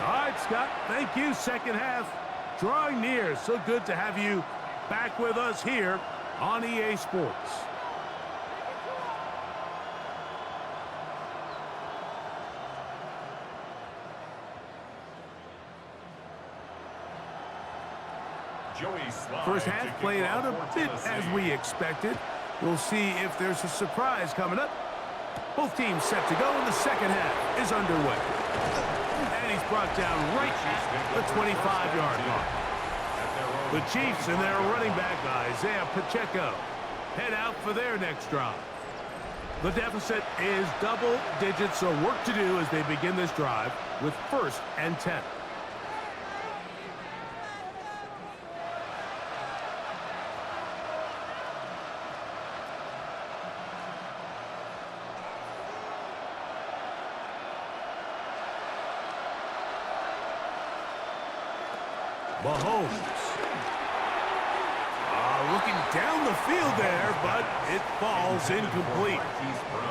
Speaker 2: All right, Scott, thank you. Second half drawing near. So good to have you back with us here on EA Sports. First half played out a bit as we expected. We'll see if there's a surprise coming up. Both teams set to go, and the second half is underway. And he's brought down right at the 25-yard line. The Chiefs and their running back, Isaiah Pacheco, head out for their next drive. The deficit is double digits, so work to do as they begin this drive with 1st and 10. Mahomes. Looking down the field there, but it falls incomplete.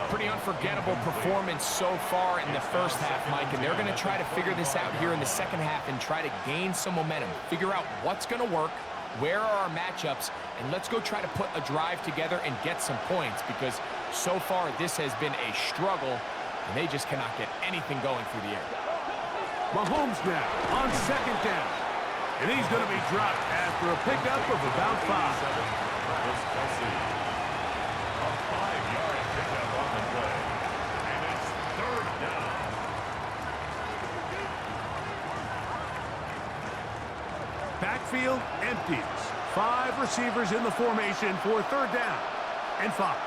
Speaker 3: Pretty unforgettable performance so far in the first half, Mike, and they're going to try to figure this out here in the second half and try to gain some momentum, figure out what's going to work, where are our matchups, and let's go try to put a drive together and get some points, because so far this has been a struggle, and they just cannot get anything going through the air.
Speaker 2: Mahomes now on second down. And he's going to be dropped after a pickup of about 5.
Speaker 1: A 5-yard pickup on the play. And it's 3rd down.
Speaker 2: Backfield empties. 5 receivers in the formation for 3rd down and 5.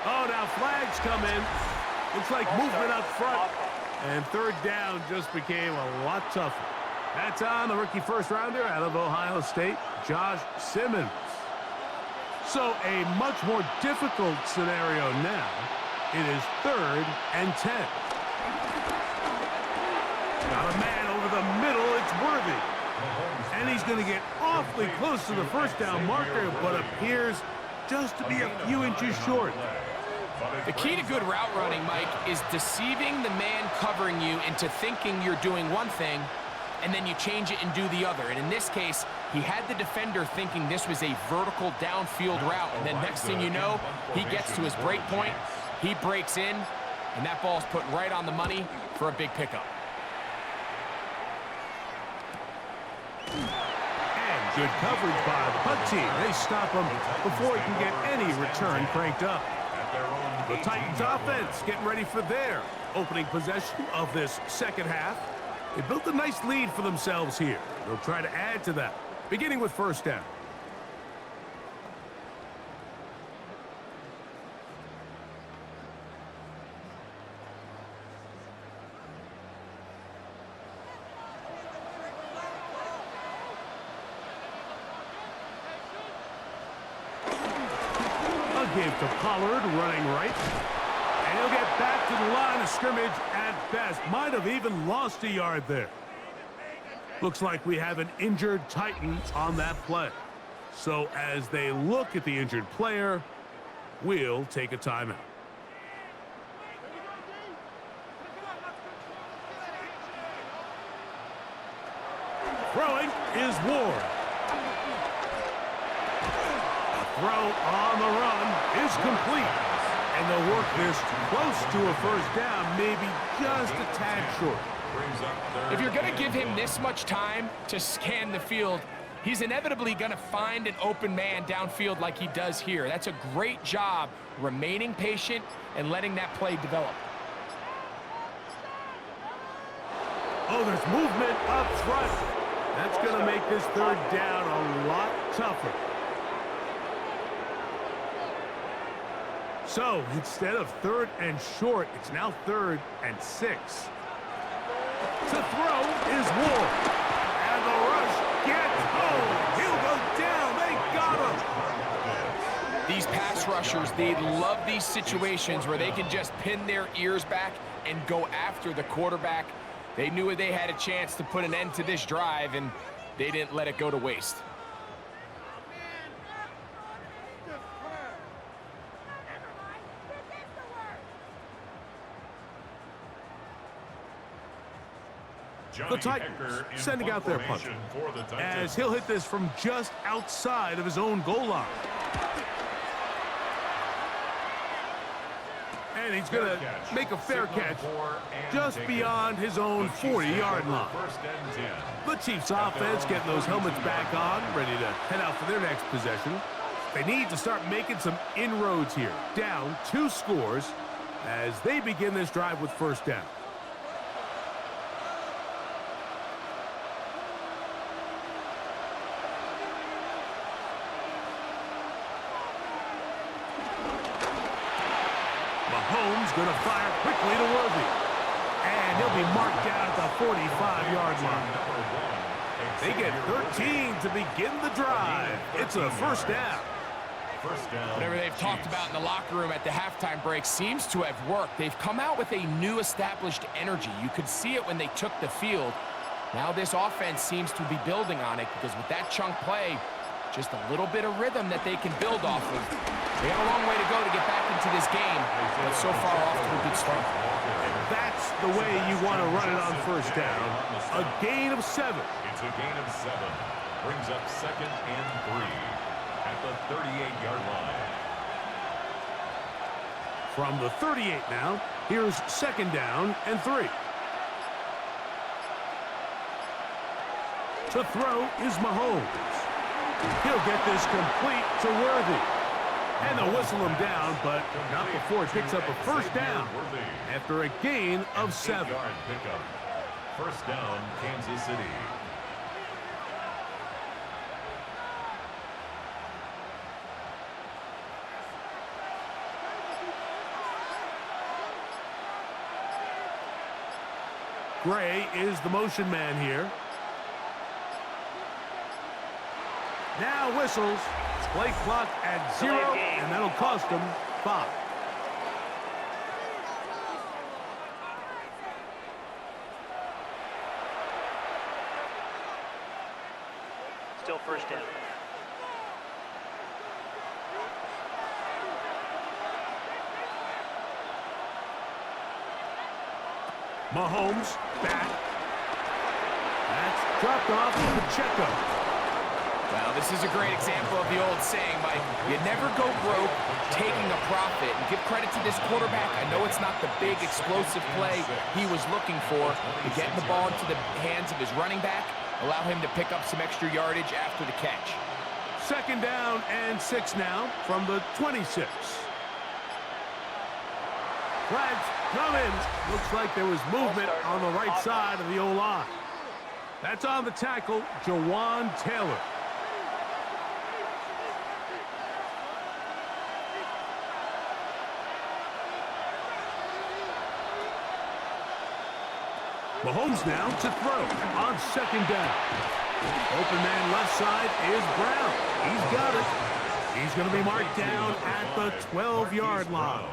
Speaker 2: Oh, now flags come in. Looks like movement up front. And 3rd down just became a lot tougher. That's on the rookie first-rounder out of Ohio State, Josh Simmons. So a much more difficult scenario now. It is 3rd and 10. Got a man over the middle. It's Worthy. And he's going to get awfully close to the first down marker, but appears just to be a few inches short.
Speaker 3: The key to good route running, Mike, is deceiving the man covering you into thinking you're doing one thing, and then you change it and do the other. And in this case, he had the defender thinking this was a vertical downfield route, and then next thing you know, he gets to his break point, he breaks in, and that ball's put right on the money for a big pickup.
Speaker 2: And good coverage by the punt team. They stop him before he can get any return cranked up. The Titans offense getting ready for their opening possession of this second half. They built a nice lead for themselves here. They'll try to add to that, beginning with 1st down. Give to Pollard, running right. And he'll get back to the line of scrimmage at best. Might have even lost a yard there. Looks like we have an injured Titan on that play. So as they look at the injured player, we'll take a timeout. Throwing is Ward. Throw on the run is complete. And they'll work this close to a 1st down, maybe just a tad short.
Speaker 3: If you're going to give him this much time to scan the field, he's inevitably going to find an open man downfield like he does here. That's a great job remaining patient and letting that play develop.
Speaker 2: Oh, there's movement up front. That's going to make this 3rd down a lot tougher. So instead of 3rd and short, it's now 3rd and 6. To throw is Ward. And the rush gets home.
Speaker 3: These pass rushers, they love these situations where they can just pin their ears back and go after the quarterback. They knew they had a chance to put an end to this drive, and they didn't let it go to waste.
Speaker 2: The Titans sending out their punter, as he'll hit this from just outside of his own goal line. And he's going to make a fair catch just beyond his own 40-yard line. The Chiefs offense getting those helmets back on, ready to head out for their next possession. They need to start making some inroads here. Down 2 scores as they begin this drive with first down. Mahomes going to fire quickly to Worthy. And he'll be marked down at the 45-yard line. They get 13 to begin the drive. It's a first down.
Speaker 3: Whatever they've talked about in the locker room at the halftime break seems to have worked. They've come out with a new established energy. You could see it when they took the field. Now this offense seems to be building on it because with that chunk play, just a little bit of rhythm that they can build off of. They have a long way to go to get back into this game, but so far off to a good start.
Speaker 2: And that's the way you want to run it on first down. A gain of 7.
Speaker 1: It's a gain of 7. Brings up 2nd and 3 at the 38-yard line.
Speaker 2: From the 38 now, here's 2nd down and 3. To throw is Mahomes. He'll get this complete to Worthy. And they'll whistle him down, but not before he picks up a first down after a gain of 7.
Speaker 1: Pickup. First down, Kansas City.
Speaker 2: Gray is the motion man here. Now whistles. Play clock at 0, and that'll cost them 5.
Speaker 4: Still first down.
Speaker 2: Mahomes back. That's dropped off to Pacheco.
Speaker 3: Well, this is a great example of the old saying, Mike. You never go broke taking a profit. And give credit to this quarterback. I know it's not the big explosive play he was looking for, but getting the ball into the hands of his running back, allow him to pick up some extra yardage after the catch.
Speaker 2: 2nd down and 6 now from the 26. Flags coming. Looks like there was movement on the right side of the O-line. That's on the tackle, Jawan Taylor. Mahomes now to throw on 2nd down. Open man left side is Brown. He's got it. He's going to be marked down at the 12-yard line.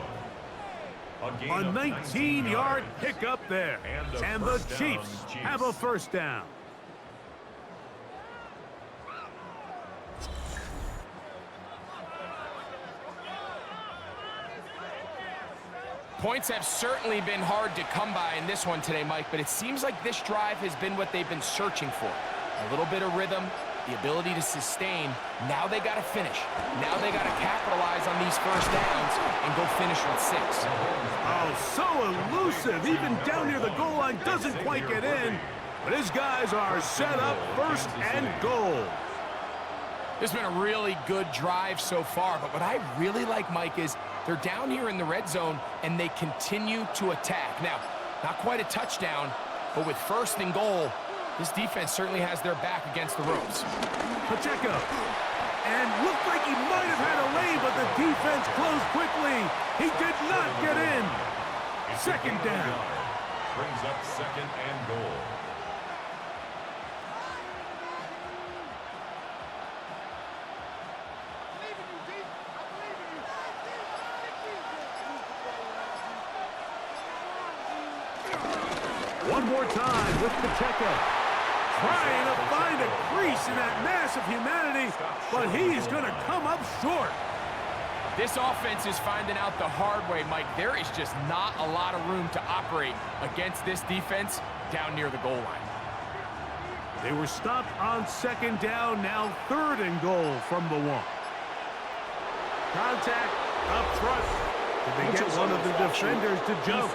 Speaker 2: A 19-yard pickup there. And the Chiefs have a first down.
Speaker 3: Points have certainly been hard to come by in this one today, Mike, but it seems like this drive has been what they've been searching for. A little bit of rhythm, the ability to sustain. Now they got to finish. Now they got to capitalize on these first downs and go finish with 6.
Speaker 2: Oh, so elusive. Even down near the goal line doesn't quite get in, but his guys are set up 1st and goal.
Speaker 3: This has been a really good drive so far, but what I really like, Mike, is they're down here in the red zone, and they continue to attack. Now, not quite a touchdown, but with 1st and goal, this defense certainly has their back against the ropes.
Speaker 2: Pacheco. And looked like he might have had a lane, but the defense closed quickly. He did not get in. 2nd down.
Speaker 1: Brings up 2nd and goal.
Speaker 2: One more time with Pacheco. Trying to find a crease in that mass of humanity, but he's going to come up short.
Speaker 3: This offense is finding out the hard way, Mike. There is just not a lot of room to operate against this defense down near the goal line.
Speaker 2: They were stopped on second down, now 3rd and goal from the 1. Contact up front. Did they get one of the defenders to jump?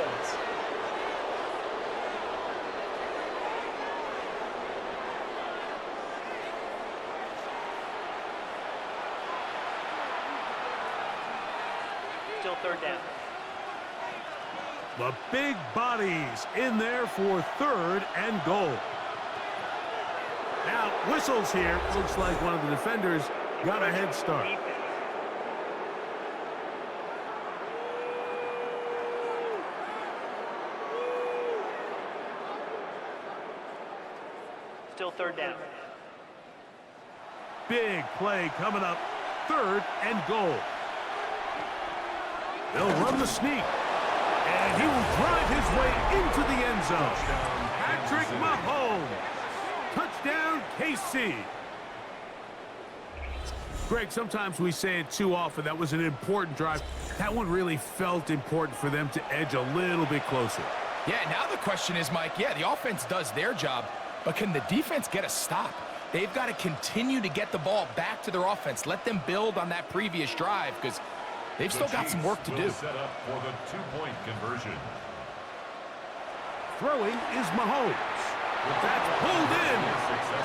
Speaker 4: Still 3rd down.
Speaker 2: The big bodies in there for 3rd and goal. Now, whistles here. Looks like one of the defenders got a head start.
Speaker 4: Still 3rd down.
Speaker 2: Big play coming up. 3rd and goal. They'll run the sneak. And he will drive his way into the end zone. Patrick Mahomes. Touchdown, KC. Greg, sometimes we say it too often. That was an important drive. That one really felt important for them to edge a little bit closer.
Speaker 3: Yeah, now the question is, Mike, yeah, the offense does their job, but can the defense get a stop? They've got to continue to get the ball back to their offense. Let them build on that previous drive because they've still got some work to do.
Speaker 1: Set up for the 2-point conversion.
Speaker 2: Throwing is Mahomes. That's pulled in,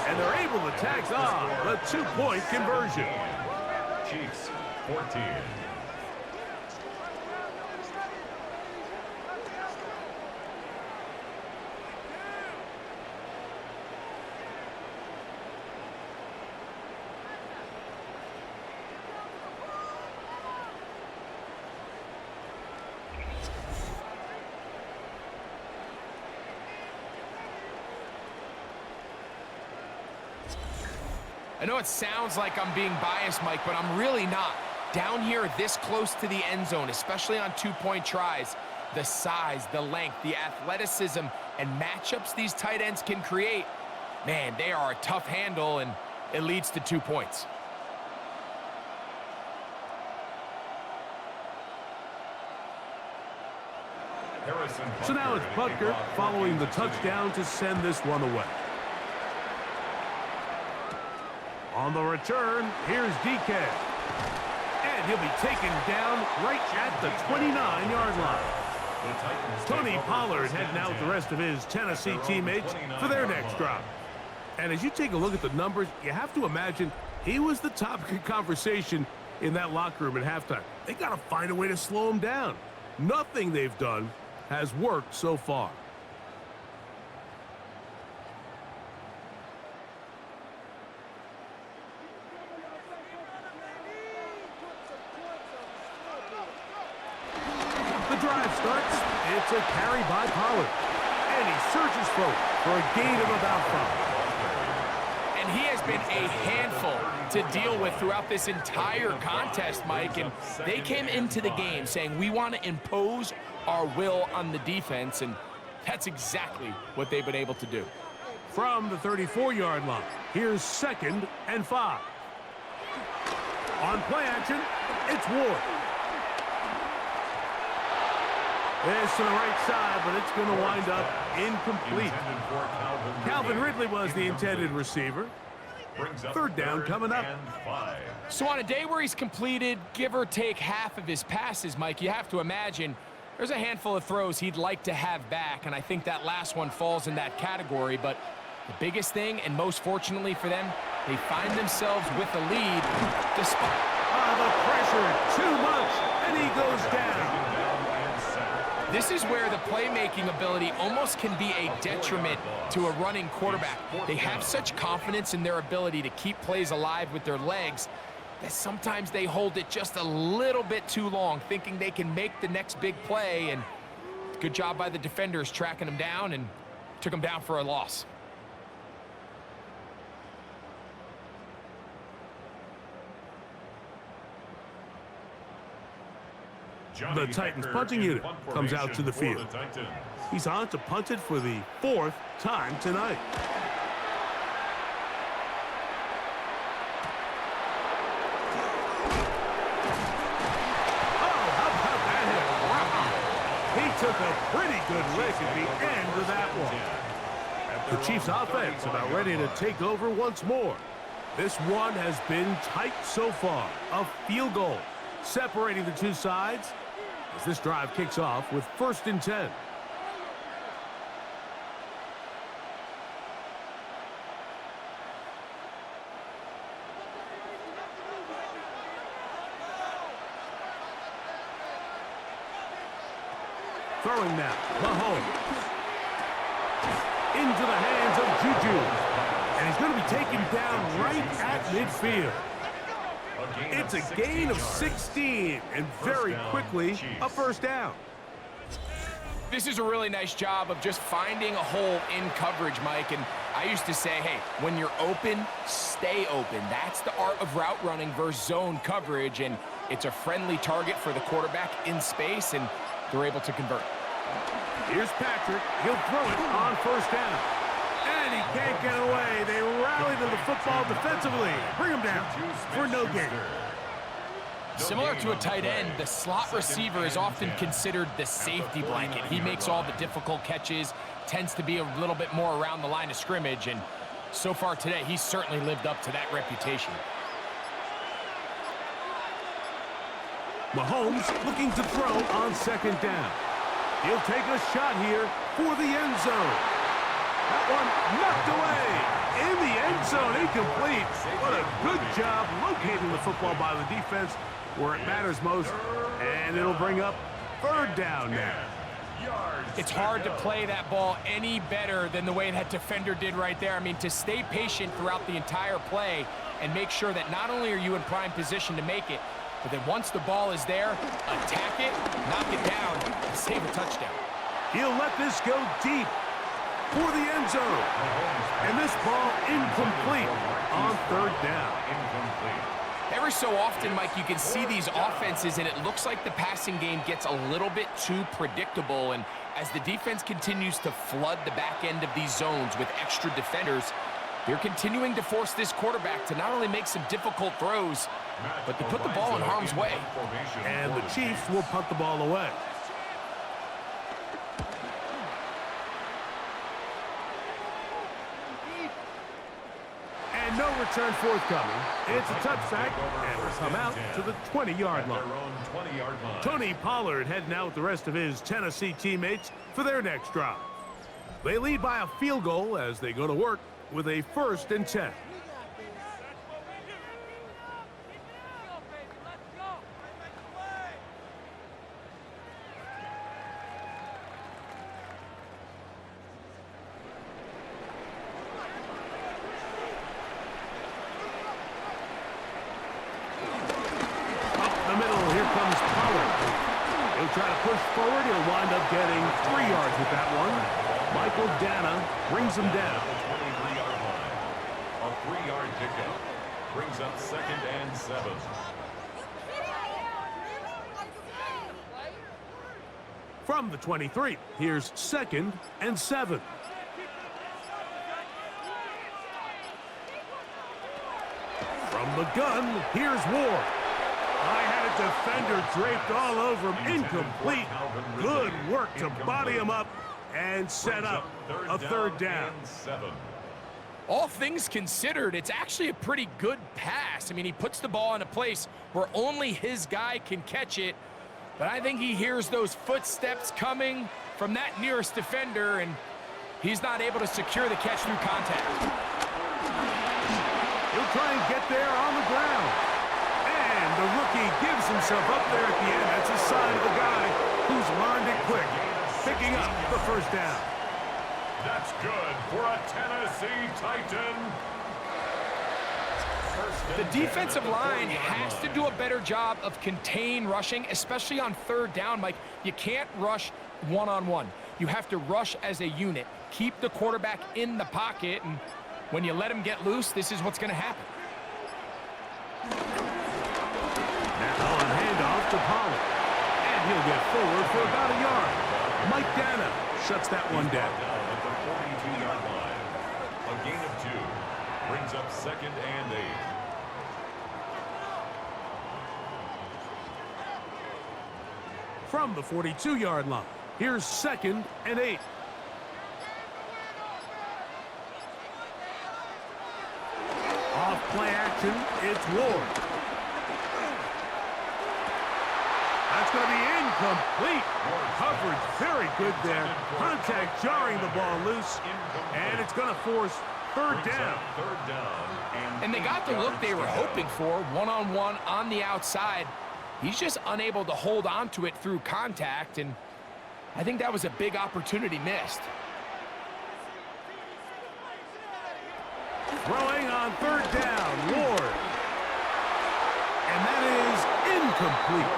Speaker 2: and they're able to tack on the 2-point conversion.
Speaker 1: Chiefs 14.
Speaker 3: I know it sounds like I'm being biased, Mike, but I'm really not. Down here this close to the end zone, especially on 2-point tries, the size, the length, the athleticism, and matchups these tight ends can create, man, they are a tough handle, and it leads to 2 points.
Speaker 2: So now it's Butker following the touchdown to send this one away. On the return, here's DK. And he'll be taken down right at the 29-yard line. Tony Pollard heading out the rest of his Tennessee teammates for their next drop. And as you take a look at the numbers, you have to imagine he was the topic of conversation in that locker room at halftime. They got to find a way to slow him down. Nothing they've done has worked so far. Drive starts. It's a carry by Pollard. And he surges forward for a gain of about 5.
Speaker 3: And he has been a handful to deal with throughout this entire contest, Mike. And they came into the game saying, we want to impose our will on the defense. And that's exactly what they've been able to do.
Speaker 2: From the 34-yard line, here's 2nd and 5. On play action, it's Ward. It's to the right side, but it's going to wind up incomplete. Calvin Ridley was the intended receiver. 3rd down coming up.
Speaker 3: So on a day where he's completed, give or take half of his passes, Mike, you have to imagine there's a handful of throws he'd like to have back, and I think that last one falls in that category. But the biggest thing, and most fortunately for them, they find themselves with a lead despite
Speaker 2: the pressure, too much, and he goes down.
Speaker 3: This is where the playmaking ability almost can be a detriment to a running quarterback. They have such confidence in their ability to keep plays alive with their legs that sometimes they hold it just a little bit too long, thinking they can make the next big play. And good job by the defenders tracking him down and took him down for a loss.
Speaker 2: The Titans punting unit comes out to the field. He's on to punt it for the 4th time tonight. Oh, how about that hit? Wow. He took a pretty good lick at the end of that one. The Chiefs offense about ready to take over once more. This one has been tight so far. A field goal separating the two sides as this drive kicks off with 1st and 10. Throwing now, Mahomes. Into the hands of Juju. And he's going to be taken down right at midfield. It's a gain of 16, and very quickly, a 1st down.
Speaker 3: This is a really nice job of just finding a hole in coverage, Mike. And I used to say, hey, when you're open, stay open. That's the art of route running versus zone coverage, and it's a friendly target for the quarterback in space, and they're able to convert.
Speaker 2: Here's Patrick. He'll throw it on 1st down. And he can't get away. They rally to the football defensively. Bring him down for no gain.
Speaker 3: Similar to a tight end, the slot receiver is often considered the safety blanket. He makes all the difficult catches, tends to be a little bit more around the line of scrimmage, and so far today, he's certainly lived up to that reputation.
Speaker 2: Mahomes looking to throw on 2nd down. He'll take a shot here for the end zone. That one knocked away. In the end zone, incomplete. What a good job locating the football by the defense where it matters most. And it'll bring up 3rd down now.
Speaker 3: It's hard to play that ball any better than the way that defender did right there. I mean, to stay patient throughout the entire play and make sure that not only are you in prime position to make it, but then once the ball is there, attack it, knock it down, and save a touchdown.
Speaker 2: He'll let this go deep for the end zone. And this ball incomplete on 3rd down.
Speaker 3: Every so often, Mike, you can see these offenses, and it looks like the passing game gets a little bit too predictable. And as the defense continues to flood the back end of these zones with extra defenders, they're continuing to force this quarterback to not only make some difficult throws, but to put the ball in harm's way.
Speaker 2: And the Chiefs will punt the ball away. And no return forthcoming. It's a touchback, and will come out to the 20-yard line. Tony Pollard heading out with the rest of his Tennessee teammates for their next drive. They lead by a field goal as they go to work with a 1st and 10. Try to push forward. He'll wind up getting 3 yards with that one. Michael Dana brings him down.
Speaker 1: A 3-yard pickup brings up 2nd and 7.
Speaker 2: From the 23, here's 2nd and 7. From the gun, here's Ward. I had a defender draped all over him. Incomplete. Good work to body him up and set up a 3rd down.
Speaker 3: All things considered, it's actually a pretty good pass. I mean, he puts the ball in a place where only his guy can catch it. But I think he hears those footsteps coming from that nearest defender, and he's not able to secure the catch through contact.
Speaker 2: He'll try and get there on the ground. And the rookie gives himself up there at the end. That's a sign of a guy who's learned it quick, picking up the 1st down.
Speaker 1: That's good for a Tennessee Titan.
Speaker 3: The defensive line has to do a better job of contain rushing, especially on 3rd down, Mike. You can't rush one-on-one. You have to rush as a unit. Keep the quarterback in the pocket, and when you let him get loose, this is what's going to happen.
Speaker 2: Now on handoff to Pollard. And and he'll get forward for about a yard. Mike Dana shuts that one down.
Speaker 1: At the 42-yard line. A gain of 2 brings up 2nd and 8.
Speaker 2: From the 42-yard line, here's 2nd and 8. Off play action, it's Ward. That's going to be incomplete. Coverage very good there. Contact jarring the ball loose, and it's going to force 3rd down.
Speaker 3: And they got the look they were hoping for, one-on-one on the outside. He's just unable to hold on to it through contact, and I think that was a big opportunity missed.
Speaker 2: Throwing on 3rd down, Ward. And that is incomplete.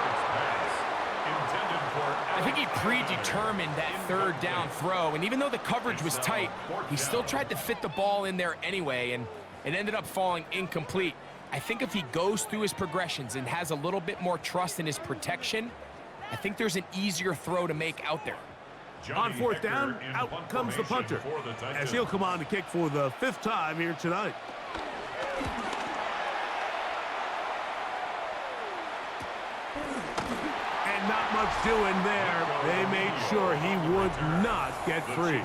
Speaker 3: I think he predetermined that 3rd down throw, and even though the coverage was tight, he still tried to fit the ball in there anyway, and it ended up falling incomplete. I think if he goes through his progressions and has a little bit more trust in his protection, I think there's an easier throw to make out there.
Speaker 2: On 4th down, out comes the punter, as he'll come on to kick for the 5th time here tonight. And not much doing there. They made sure he would not get free.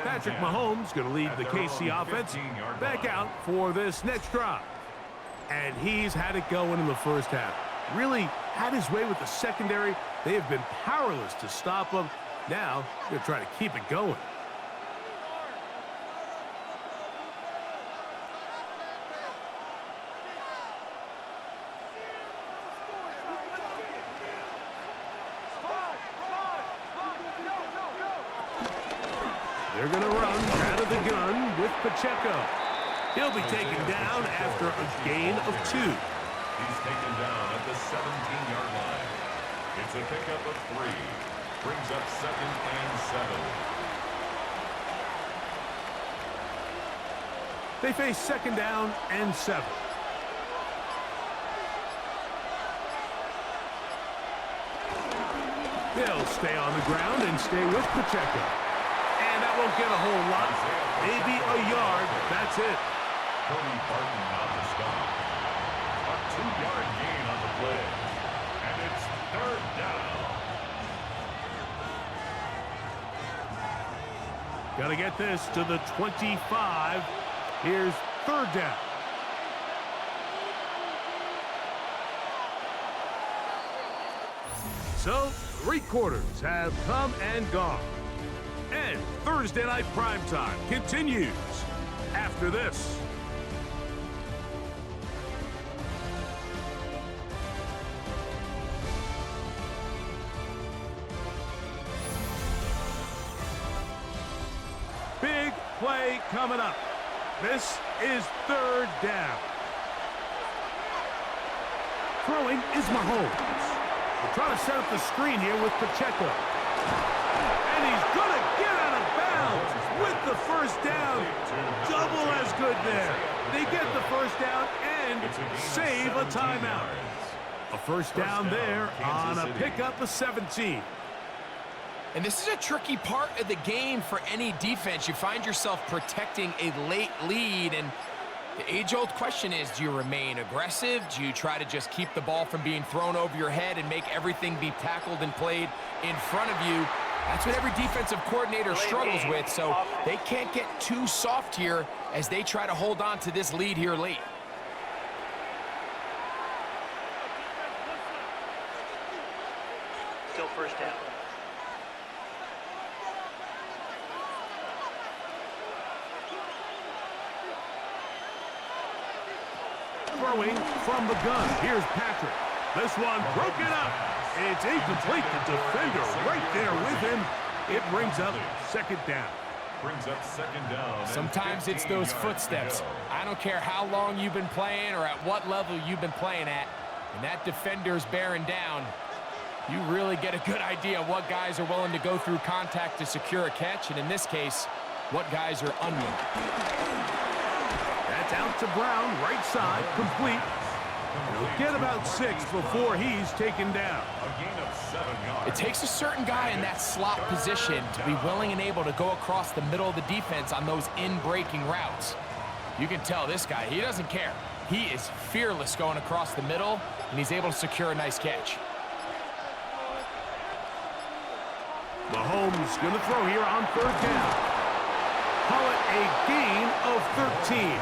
Speaker 2: Patrick Mahomes going to lead the KC offense back out for this next drive. And he's had it going in the first half. Really had his way with the secondary. They have been powerless to stop him. Now, they're trying to keep it going. They're going to run out of the gun with Pacheco. He'll be taken down after a gain of 2.
Speaker 1: He's taken down at the 17-yard line. It's a pickup of 3. Brings up 2nd and 7.
Speaker 2: They face 2nd down and 7. They'll stay on the ground and stay with Pacheco. And that won't get a whole lot. Maybe a yard. That's it.
Speaker 1: Cody Barton on the stop. A 2-yard gain on the play. And it's 3rd down.
Speaker 2: Got to get this to the 25. Here's 3rd down. So, 3 quarters have come and gone. And Thursday Night Primetime continues after this. Big play coming up. This is 3rd down. Throwing is Mahomes. We're trying to set up the screen here with Pacheco. And he's going to get out of bounds with the 1st down. Double as good there. They get the 1st down and save a timeout. A 1st down there on a pickup of 17.
Speaker 3: And this is a tricky part of the game for any defense. You find yourself protecting a late lead, and the age-old question is, do you remain aggressive? Do you try to just keep the ball from being thrown over your head and make everything be tackled and played in front of you? That's what every defensive coordinator struggles with, so they can't get too soft here as they try to hold on to this lead here late.
Speaker 4: Still 1st down.
Speaker 2: Throwing from the gun. Here's Patrick. This one broken up. It's incomplete. The defender right there with him. It brings up 2nd down.
Speaker 1: Brings up 2nd down.
Speaker 3: Sometimes it's those footsteps. I don't care how long you've been playing or at what level you've been playing at. And that defender's bearing down. You really get a good idea of what guys are willing to go through contact to secure a catch. And in this case, what guys are unwilling.
Speaker 2: That's out to Brown, right side, complete. He'll get about 6 before he's taken down.
Speaker 1: A gain of 7 yards.
Speaker 3: It takes a certain guy in that slot position to be willing and able to go across the middle of the defense on those in-breaking routes. You can tell this guy, he doesn't care. He is fearless going across the middle, and he's able to secure a nice catch.
Speaker 2: Mahomes going to throw here on 3rd down. Call it a gain of 13.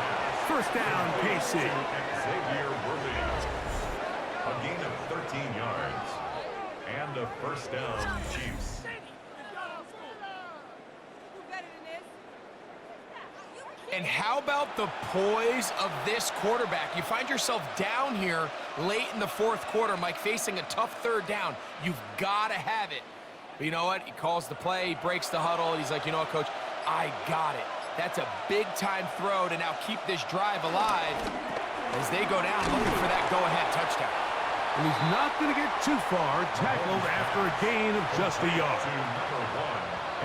Speaker 2: First down, KC.
Speaker 1: Xavier Worthy. A gain of 13 yards. And a first down, Chiefs.
Speaker 3: And how about the poise of this quarterback? You find yourself down here late in the 4th quarter, Mike, facing a tough 3rd down. You've got to have it. But you know what? He calls the play, he breaks the huddle, and he's like, you know what, Coach? I got it. That's a big-time throw to now keep this drive alive as they go down looking for that go-ahead touchdown.
Speaker 2: And he's not going to get too far, tackled after a gain of just a yard.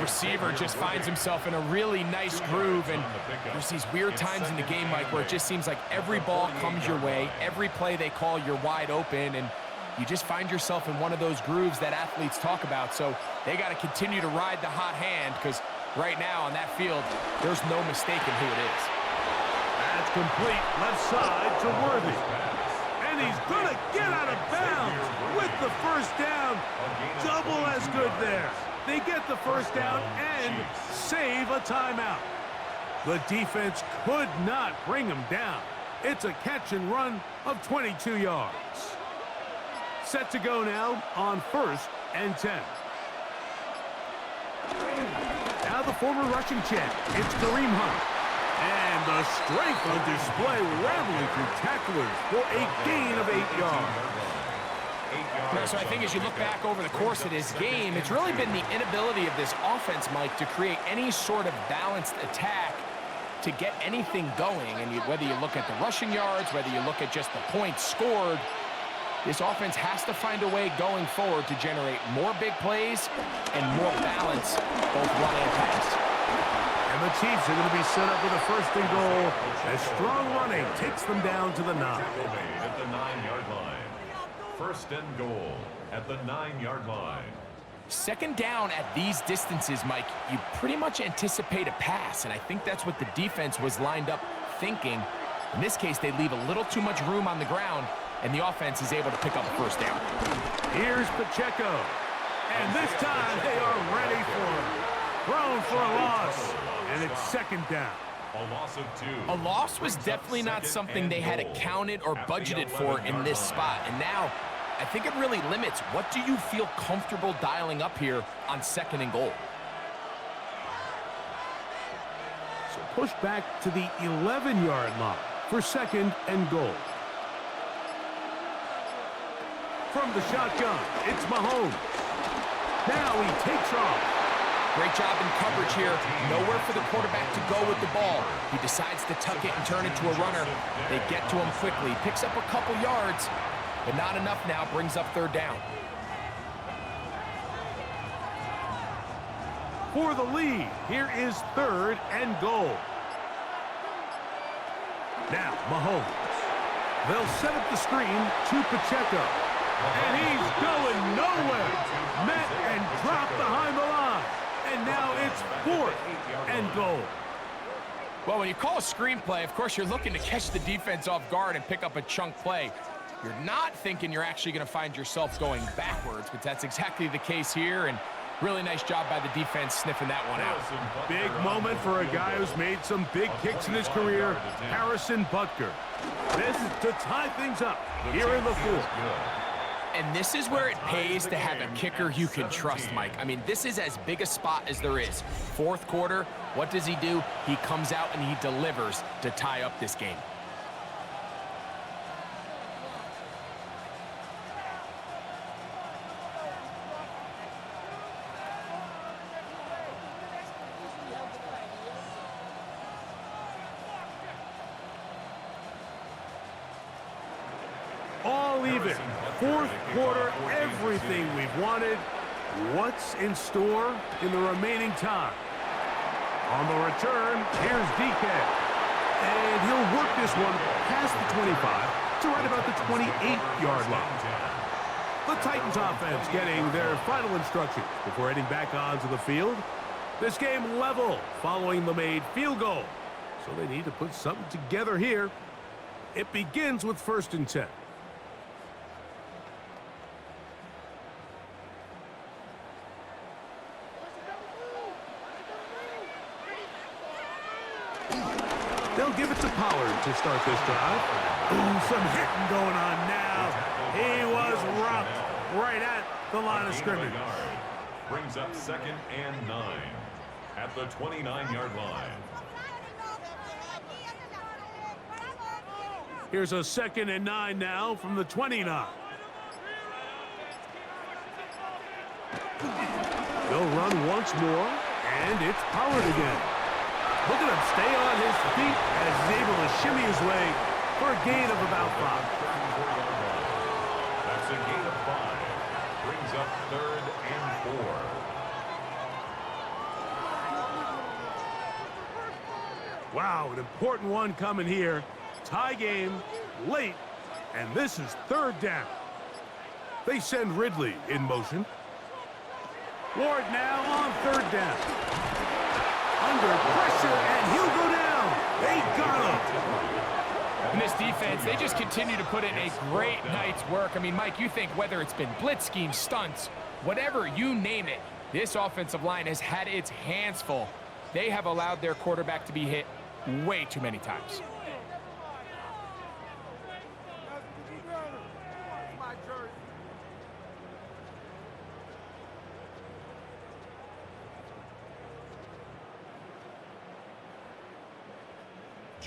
Speaker 3: Receiver just finds himself in a really nice groove, and there's these weird times in the game, Mike, where it just seems like every ball comes your way, every play they call, you're wide open, and you just find yourself in one of those grooves that athletes talk about. So they got to continue to ride the hot hand, because right now on that field, there's no mistaking who it is.
Speaker 2: That's complete left side to Worthy. And he's going to get out of bounds with the first down. Double as good there. They get the first down and save a timeout. The defense could not bring him down. It's a catch and run of 22 yards. Set to go now on 1st and 10. Now the former rushing champ, it's Kareem Hunt. And the strength on display, rambling through tacklers for a gain of 8 yards.
Speaker 3: So I think as you look back over the course of this game, it's really been the inability of this offense, Mike, to create any sort of balanced attack to get anything going. And whether you look at the rushing yards, whether you look at just the points scored, this offense has to find a way going forward to generate more big plays and more balance, both run and pass.
Speaker 2: And the Chiefs are going to be set up with a 1st and goal as strong running takes them down to the 9.
Speaker 1: At the 9-yard line. 1st and goal at the 9-yard line.
Speaker 3: 2nd down at these distances, Mike, you pretty much anticipate a pass, and I think that's what the defense was lined up thinking. In this case, they leave a little too much room on the ground, and the offense is able to pick up a 1st down.
Speaker 2: Here's Pacheco. And this time they are ready for him. Thrown for a loss. And it's 2nd down.
Speaker 1: A loss of 2.
Speaker 3: A loss was definitely not something they had accounted or budgeted for in this spot. And now, I think it really limits what do you feel comfortable dialing up here on 2nd and goal.
Speaker 2: So push back to the 11-yard line for 2nd and goal. From the shotgun, it's Mahomes. Now he takes off.
Speaker 3: Great job in coverage here. Nowhere for the quarterback to go with the ball. He decides to tuck it and turn it to a runner. They get to him quickly. Picks up a couple yards, but not enough now. Brings up 3rd down.
Speaker 2: For the lead, here is 3rd and goal. Now, Mahomes. They'll set up the screen to Pacheco. And he's going nowhere. Met and dropped behind the line. And now it's 4th and goal.
Speaker 3: Well, when you call a screenplay, of course, you're looking to catch the defense off guard and pick up a chunk play. You're not thinking you're actually going to find yourself going backwards, but that's exactly the case here, and really nice job by the defense sniffing that one out.
Speaker 2: Big moment for a guy who's made some big kicks in his career, Harrison Butker. This is to tie things up here in the 4th.
Speaker 3: And this is where it pays to have a kicker you can trust, Mike. I mean, this is as big a spot as there is. 4th quarter, what does he do? He comes out and he delivers to tie up this game.
Speaker 2: All even. 4th quarter, everything we've wanted. What's in store in the remaining time? On the return, here's DK. And he'll work this one past the 25. to right about the 28-yard line. The Titans offense getting their final instructions before heading back onto the field. This game level following the made field goal. So they need to put something together here. It begins with 1st and 10. They'll give it to Pollard to start this drive. Ooh, some hitting going on now. He was rocked right at the line of scrimmage.
Speaker 1: Brings up 2nd and 9 at the 29-yard line.
Speaker 2: Here's a 2nd and 9 now from the 29. They'll run once more, and it's Pollard again. Look at him stay on his feet as he's able to shimmy his way for a gain of about 5.
Speaker 1: That's a gain of 5. Brings up 3rd and 4.
Speaker 2: Wow, an important one coming here. Tie game, late, and this is 3rd down. They send Ridley in motion. Ward now on 3rd down. Under pressure, and he'll go down. They got him.
Speaker 3: In this defense, they just continue to put in a great night's work. I mean, Mike, you think whether it's been blitz schemes, stunts, whatever you name it, this offensive line has had its hands full. They have allowed their quarterback to be hit way too many times.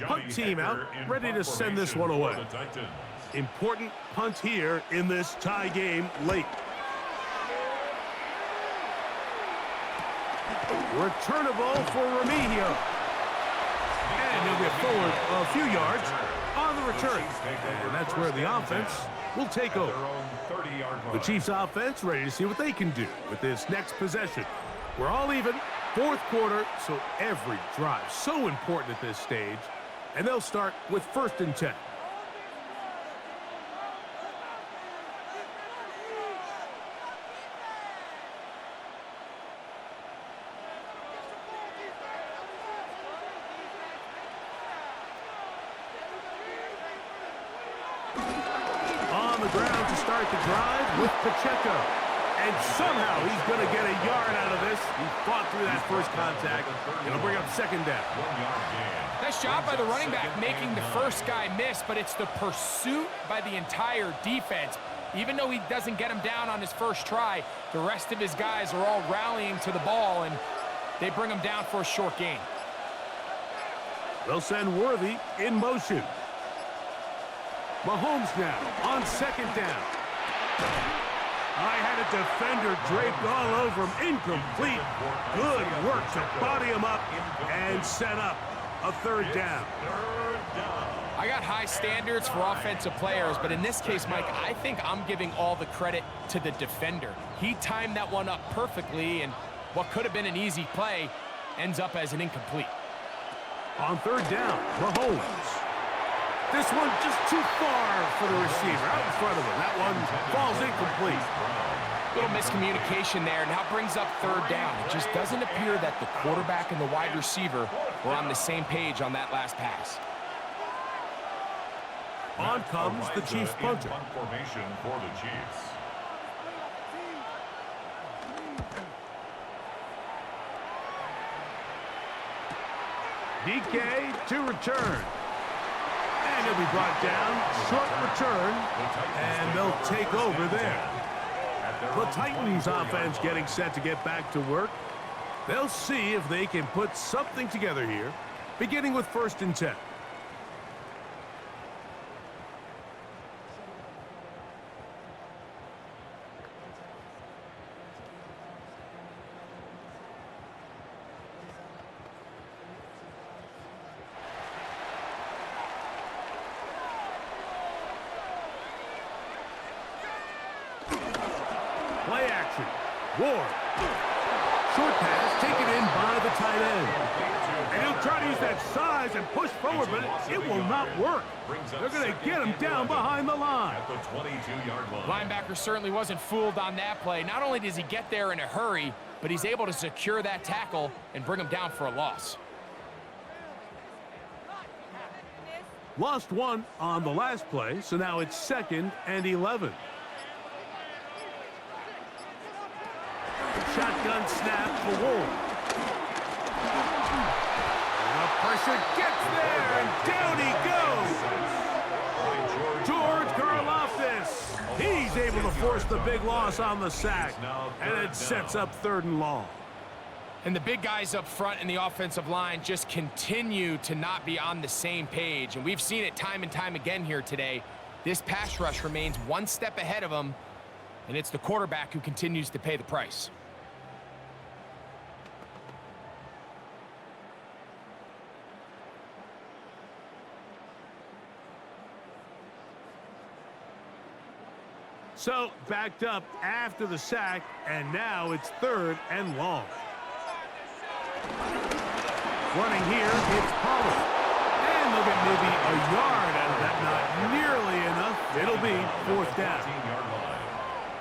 Speaker 2: Punt team out, ready to send this one away. Important punt here in this tie game late. Returnable for Remigio. And he'll get forward a few yards on the return. And that's where the offense will take over. The Chiefs offense ready to see what they can do with this next possession. We're all even, 4th quarter, so every drive so important at this stage. And they'll start with 1st and 10. On the ground to start the drive with Pacheco. And somehow he's going to get a yard out of this. He fought through that first contact. It'll bring up 2nd down.
Speaker 3: Nice job by the running back making the first guy miss, but it's the pursuit by the entire defense. Even though he doesn't get him down on his first try, the rest of his guys are all rallying to the ball, and they bring him down for a short gain.
Speaker 2: They'll send Worthy in motion. Mahomes now on 2nd down. I had a defender draped all over him. Incomplete. Good work to body him up and set up a 3rd down.
Speaker 3: I got high standards for offensive players, but in this case, Mike, I think I'm giving all the credit to the defender. He timed that one up perfectly, and what could have been an easy play ends up as an incomplete.
Speaker 2: On 3rd down, Mahomes. This one just too far for the receiver, out in front of him. That one falls incomplete.
Speaker 3: Little miscommunication there. Now brings up 3rd down. It just doesn't appear that the quarterback and the wide receiver were on the same page on that last pass.
Speaker 2: On comes the Chiefs punter.
Speaker 1: Punt formation for the Chiefs.
Speaker 2: DK to return. And he'll be brought down. Short return. And they'll take over there. The Titans offense getting set to get back to work. They'll see if they can put something together here, beginning with 1st and 10. Play action. Ward. Short pass taken in by the tight end. And he'll try to use that size and push forward, but it will not work. They're going to get him down behind the line.
Speaker 1: At the 22-yard line.
Speaker 3: Linebacker certainly wasn't fooled on that play. Not only does he get there in a hurry, but he's able to secure that tackle and bring him down for a loss.
Speaker 2: Lost one on the last play, so now it's 2nd and 11. Shotgun snap for Ward. The pressure gets there, and down he goes. George Karlaftis. He's able to force the big loss on the sack, and it sets up 3rd and long.
Speaker 3: And the big guys up front in the offensive line just continue to not be on the same page. And we've seen it time and time again here today. This pass rush remains one step ahead of them, and it's the quarterback who continues to pay the price.
Speaker 2: So, backed up after the sack, and now it's 3rd and long. Running here, it's Pollard. And they'll get maybe a yard out of that. Not nearly enough. It'll be 4th down.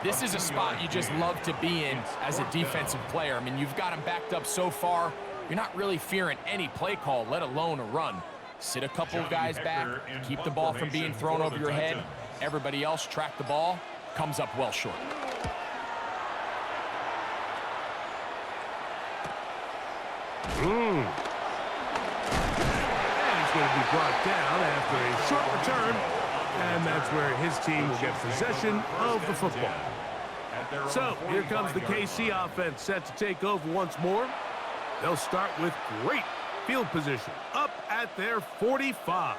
Speaker 3: This is a spot you just love to be in as a defensive player. I mean, you've got him backed up so far, you're not really fearing any play call, let alone a run. Sit a couple of guys back, keep the ball from being thrown over your head. Everybody else track the ball, comes up well short.
Speaker 2: And he's going to be brought down after a short return. And that's where his team will get possession of the football. So here comes the KC offense set to take over once more. They'll start with great field position up at their 45.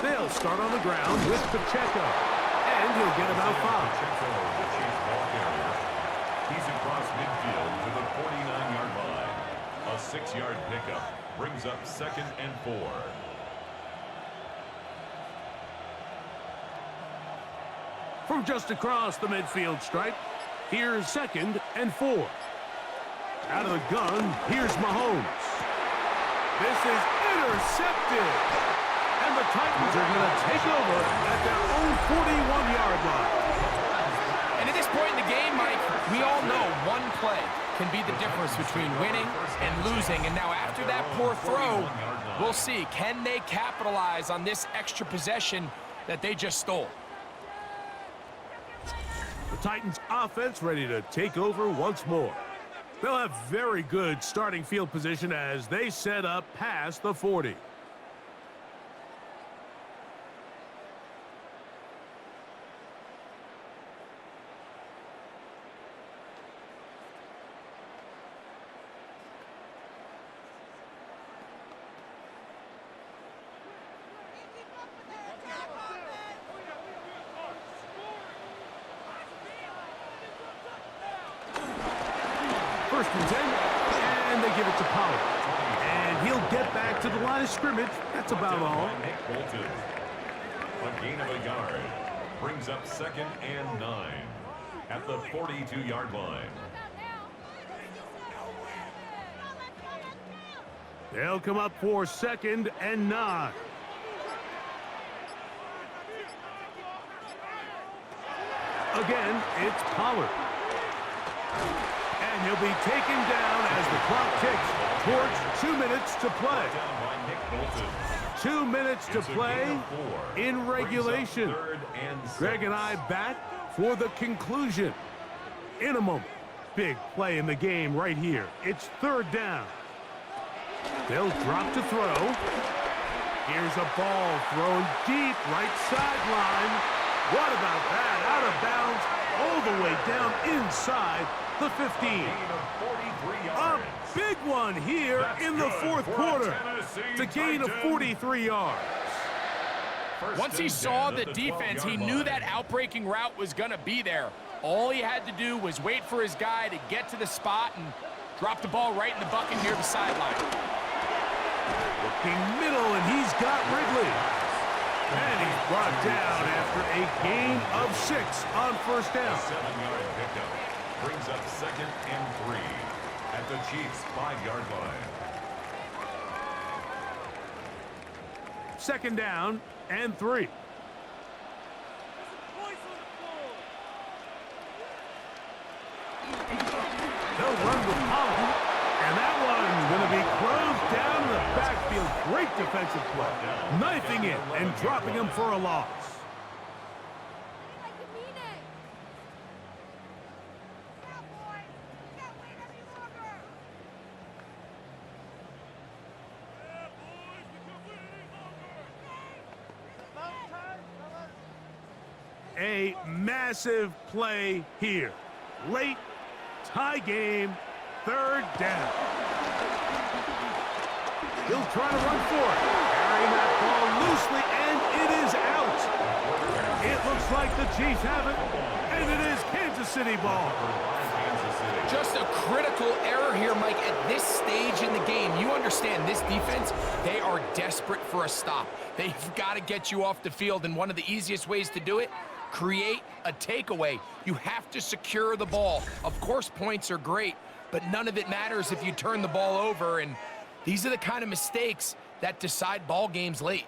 Speaker 2: They'll start on the ground with Pacheco, and he'll get about 5.
Speaker 1: He's across midfield to the 49-yard line. A 6-yard pickup brings up 2nd and 4.
Speaker 2: From just across the midfield stripe, here's 2nd and 4. Out of the gun, here's Mahomes. This is intercepted. And the Titans are going to take over at their own 41-yard line.
Speaker 3: And at this point in the game, Mike, we all know one play can be the difference between winning and losing. And now after that poor throw, we'll see, can they capitalize on this extra possession that they just stole?
Speaker 2: The Titans offense ready to take over once more. They'll have very good starting field position as they set up past the 40. First and 10, and they give it to Pollard. And he'll get back to the line of scrimmage. That's about all.
Speaker 1: A gain of a yard brings up 2nd and 9 at the 42-yard line.
Speaker 2: They'll come up for 2nd and 9. Again, it's Pollard. And he'll be taken down as the clock ticks towards 2 minutes to play. 2 minutes to play in regulation. Greg and I back for the conclusion in a moment. Big play in the game right here. It's 3rd down. They'll drop to throw. Here's a ball thrown deep right sideline. What about that? Out of bounds all the way down inside the 15. A big one here in the 4th quarter. It's a gain of 43 yards.
Speaker 3: Once he saw the defense, he knew that outbreaking route was going to be there. All he had to do was wait for his guy to get to the spot and Drop the ball right in the bucket near the sideline.
Speaker 2: Working middle, and he's got Wrigley. And he's brought down after a gain of 6 on first down.
Speaker 1: 7-yard pickup brings up 2nd and 3 at the Chiefs' 5-yard line.
Speaker 2: 2nd down and 3. They'll run with Pollard. And that one going to be closed down in the backfield. Great defensive play. Knifing it and dropping him for a loss. A massive play here. Late, tie game, 3rd down. He'll try to run for it. Carrying that ball loosely, and it is out. It looks like the Chiefs have it, and it is Kansas City ball.
Speaker 3: Just a critical error here, Mike, at this stage in the game. You understand this defense, they are desperate for a stop. They've got to get you off the field, and one of the easiest ways to do it, create a takeaway. You have to secure the ball. Of course, points are great, but none of it matters if you turn the ball over, and these are the kind of mistakes that decide ball games late.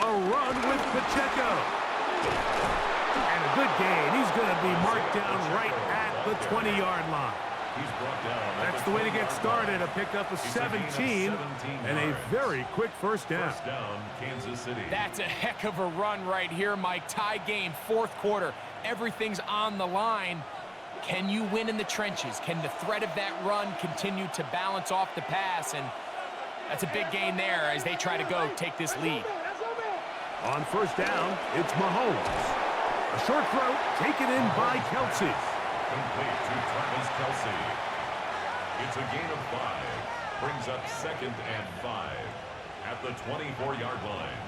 Speaker 2: Run with Pacheco. And a good gain. He's going to be marked down right at the 20-yard line.
Speaker 1: He's brought down.
Speaker 2: That's the way to get started. A pickup of 17 and a very quick first down.
Speaker 1: First down, Kansas City.
Speaker 3: That's a heck of a run right here, Mike. Tie game, 4th quarter. Everything's on the line. Can you win in the trenches? Can the threat of that run continue to balance off the pass? And that's a big gain there as they try to go take this lead.
Speaker 2: On first down, it's Mahomes. A short throw taken in by Kelsey.
Speaker 1: Complete to Travis Kelsey. It's a gain of 5. Brings up 2nd and 5 at the 24-yard line.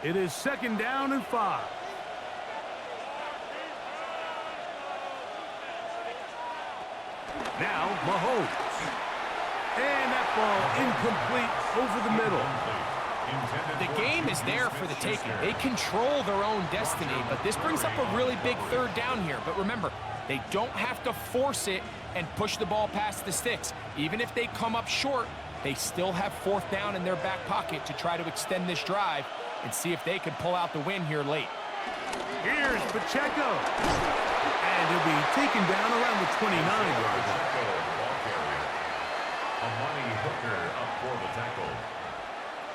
Speaker 2: It is 2nd down and 5. Now Mahomes. And that ball incomplete over the middle.
Speaker 3: The game is there for the taking. They control their own destiny, but this brings up a really big 3rd down here. But remember, they don't have to force it and push the ball past the sticks. Even if they come up short, they still have 4th down in their back pocket to try to extend this drive and see if they can pull out the win here late.
Speaker 2: Here's Pacheco. And he'll be taken down around the 29-yard line.
Speaker 1: Amani Hooker up for the tackle.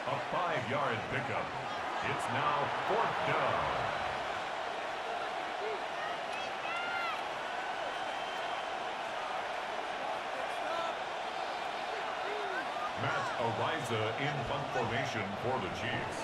Speaker 1: A 5-yard pickup. It's now 4th down. Matt Ariza in punt formation for the Chiefs.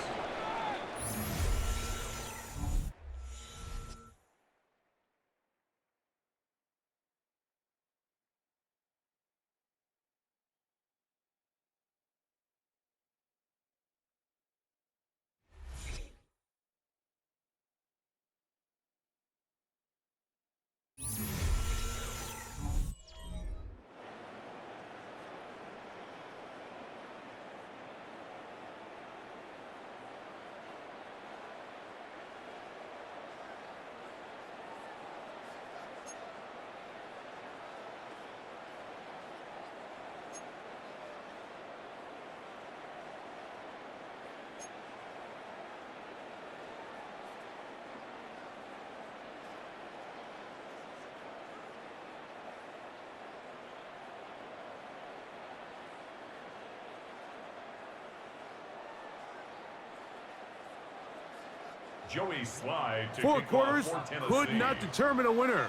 Speaker 1: Joey Slide to
Speaker 2: 4
Speaker 1: kick
Speaker 2: quarters
Speaker 1: off for Tennessee.
Speaker 2: could not determine a winner.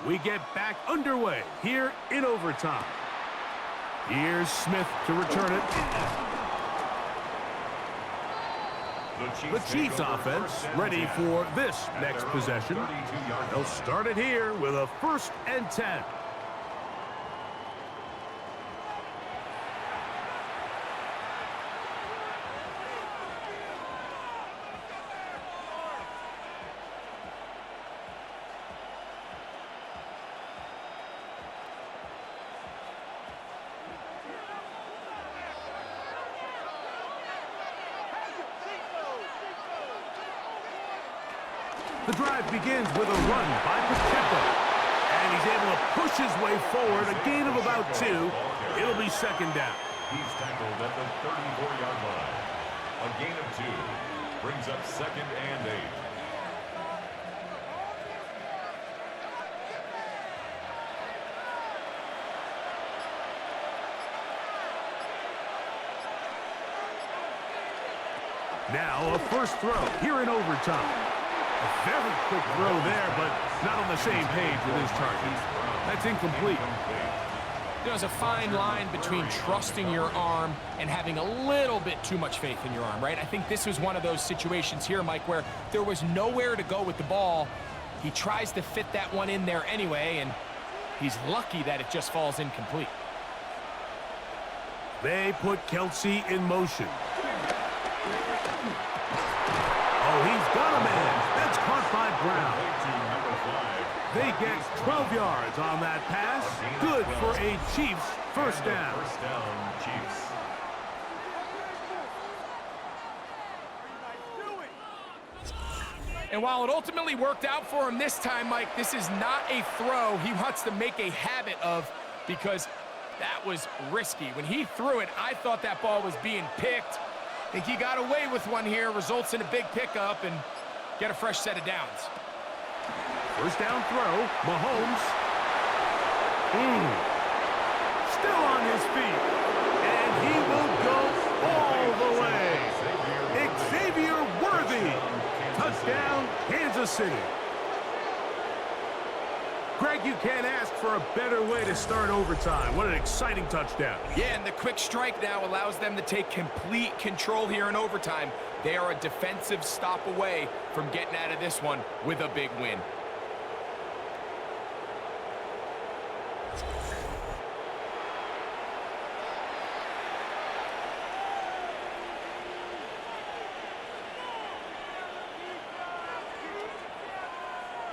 Speaker 2: We get back underway here in overtime. Here's Smith to return it. The Chiefs offense ready for this next possession. They'll start it here with a 1st and 10. The drive begins with a run by Pacheco. And he's able to push his way forward, a gain of about 2. It'll be 2nd down.
Speaker 1: He's tackled at the 34-yard line. A gain of 2 brings up 2nd and 8.
Speaker 2: Now a first throw here in overtime. A very quick throw there, but not on the same page with his target. That's incomplete.
Speaker 3: There's a fine line between trusting your arm and having a little bit too much faith in your arm, right? I think this was one of those situations here, Mike, where there was nowhere to go with the ball. He tries to fit that one in there anyway, and he's lucky that it just falls incomplete.
Speaker 2: They put Kelsey in motion. Oh, he's got a man. That's caught by Brown. They get 12 yards on that pass. Good for a Chiefs first down.
Speaker 1: First down, Chiefs.
Speaker 3: And while it ultimately worked out for him this time, Mike, this is not a throw he wants to make a habit of, because that was risky. When he threw it, I thought that ball was being picked. I think he got away with one here, results in a big pickup, and get a fresh set of downs.
Speaker 2: First down throw, Mahomes. Still on his feet, and he will go all the way. Xavier Worthy, touchdown, Kansas City. Greg, you can't ask for a better way to start overtime. What an exciting touchdown.
Speaker 3: Yeah, and the quick strike now allows them to take complete control here in overtime. They are a defensive stop away from getting out of this one with a big win.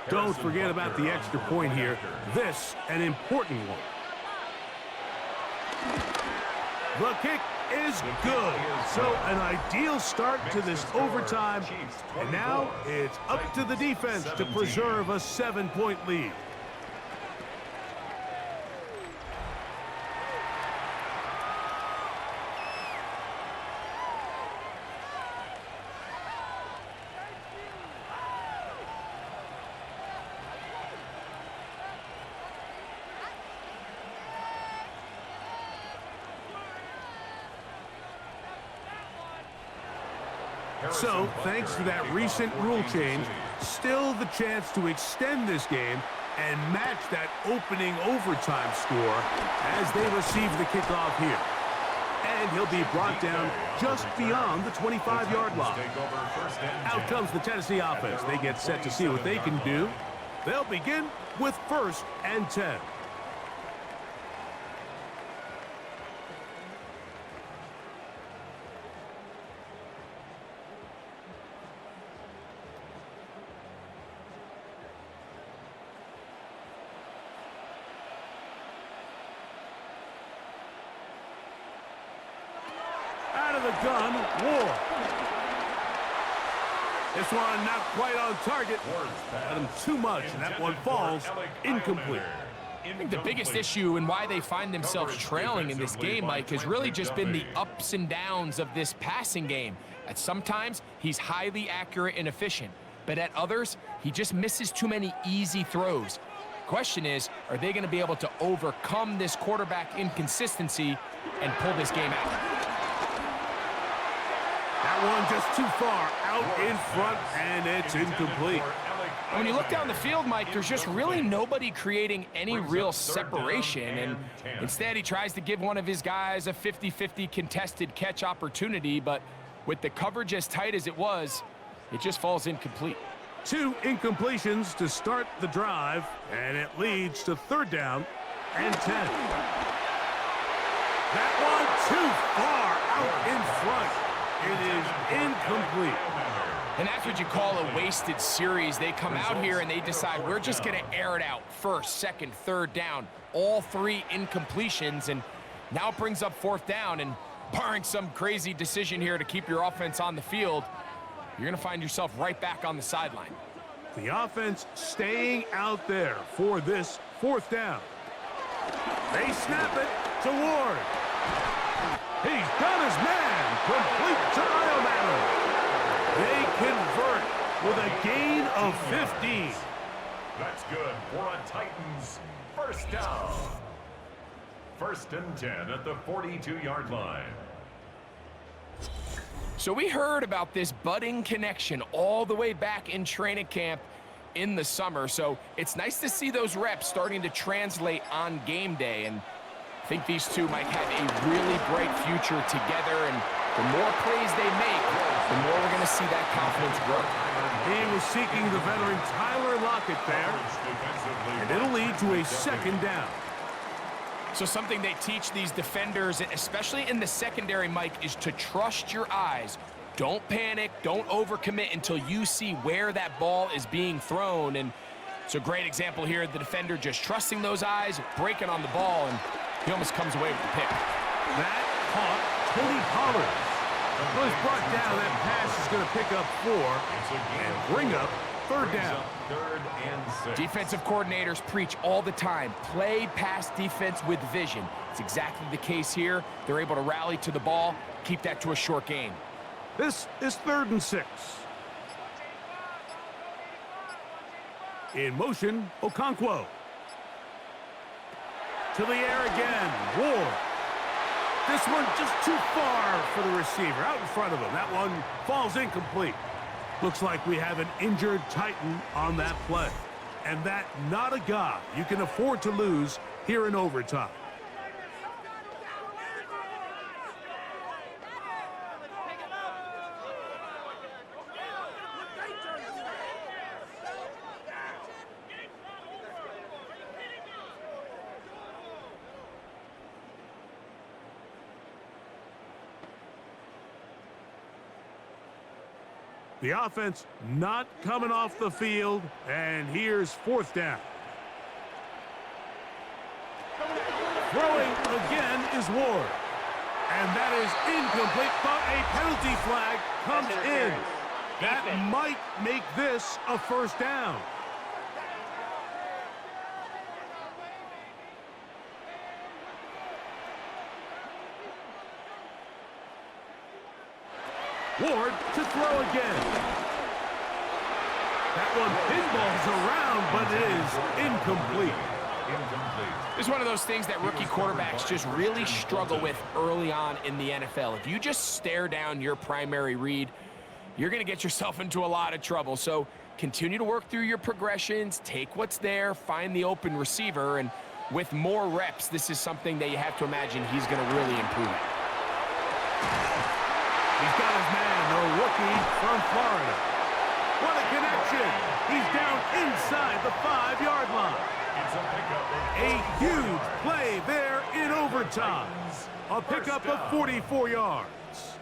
Speaker 2: Don't forget about the extra point here. This, an important one. The kick is good. So an ideal start to this overtime. And now it's up to the defense to preserve a 7-point lead. So, thanks to that recent rule change, still the chance to extend this game and match that opening overtime score as they receive the kickoff here. And he'll be brought down just beyond the 25-yard line. Out comes the Tennessee offense. They get set to see what they can do. They'll begin with 1st and 10. The gun, Ward. This one not quite on target. Got him too much, and that one falls incomplete.
Speaker 3: I think the biggest issue and why they find themselves trailing in this game, Mike, has really just been the ups and downs of this passing game. At sometimes, he's highly accurate and efficient, but at others, he just misses too many easy throws. Question is, are they going to be able to overcome this quarterback inconsistency and pull this game out?
Speaker 2: That one just too far out in front, and it's incomplete.
Speaker 3: And when you look down the field, Mike, there's just really nobody creating any real separation. And instead, he tries to give one of his guys a 50-50 contested catch opportunity. But with the coverage as tight as it was, it just falls incomplete.
Speaker 2: 2 incompletions to start the drive, and it leads to 3rd down and 10. That one too far out in front. It is incomplete.
Speaker 3: And that's what you call a wasted series. They come out here and they decide we're just going to air it out. 1st, 2nd, 3rd down. All 3 incompletions, and now it brings up 4th down. And barring some crazy decision here to keep your offense on the field, you're going to find yourself right back on the sideline.
Speaker 2: The offense staying out there for this 4th down. They snap it to Ward. He's done his man. Complete to Iomanner. They convert with a gain of 15.
Speaker 1: That's good for a Titans 1st down. 1st and 10 at the 42-yard line.
Speaker 3: So we heard about this budding connection all the way back in training camp in the summer. So it's nice to see those reps starting to translate on game day. And I think these two might have a really bright future together. And the more plays they make, the more we're going to see that confidence grow.
Speaker 2: He was seeking the veteran Tyler Lockett there. And it'll lead to a 2nd down.
Speaker 3: So something they teach these defenders, especially in the secondary, Mike, is to trust your eyes. Don't panic, don't overcommit until you see where that ball is being thrown. And it's a great example here, the defender just trusting those eyes, breaking on the ball, and he almost comes away with the pick.
Speaker 2: That caught Tony Pollard. Was brought down, that pass is going to pick up 4 and bring up 3rd down.
Speaker 1: 3rd and 6.
Speaker 3: Defensive coordinators preach all the time, play pass defense with vision. It's exactly the case here. They're able to rally to the ball, keep that to a short gain.
Speaker 2: This is 3rd and 6. In motion, Okonkwo. To the air again, Ward. This one just too far for the receiver, out in front of him. That one falls incomplete. Looks like we have an injured Titan on that play. And that not a guy you can afford to lose here in overtime. The offense not coming off the field, and here's 4th down. Throwing again is Ward. And that is incomplete, but a penalty flag comes in. That might make this a 1st down. Ward to throw again. That one pinballs around, but it is incomplete.
Speaker 3: It's one of those things that rookie quarterbacks just really struggle with early on in the NFL. If you just stare down your primary read, you're going to get yourself into a lot of trouble. So continue to work through your progressions, take what's there, find the open receiver, and with more reps, this is something that you have to imagine he's going to really improve it.
Speaker 2: He's got his man, the rookie from Florida. What a connection. He's down inside the 5-yard line. A huge play there in overtime. A pickup of 44 yards.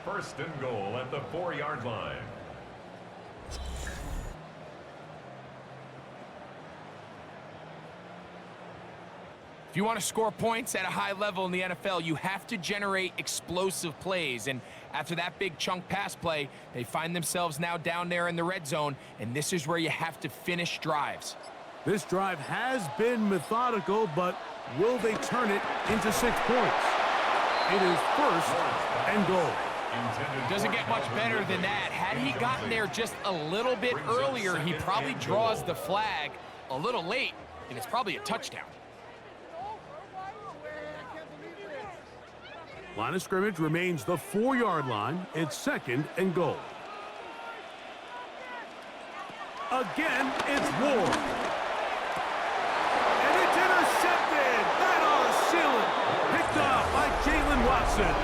Speaker 1: 1st and goal at the 4-yard line.
Speaker 3: If you want to score points at a high level in the NFL, you have to generate explosive plays. And after that big chunk pass play, they find themselves now down there in the red zone, and this is where you have to finish drives.
Speaker 2: This drive has been methodical, but will they turn it into 6 points? It is 1st and goal.
Speaker 3: Doesn't get much better than that. Had he gotten there just a little bit earlier, he probably draws the flag a little late, and it's probably a touchdown.
Speaker 2: Line of scrimmage remains the 4-yard line. It's 2nd and goal. Again, it's Ward. And it's intercepted. That ought to seal it. Picked off by Jalen Watson.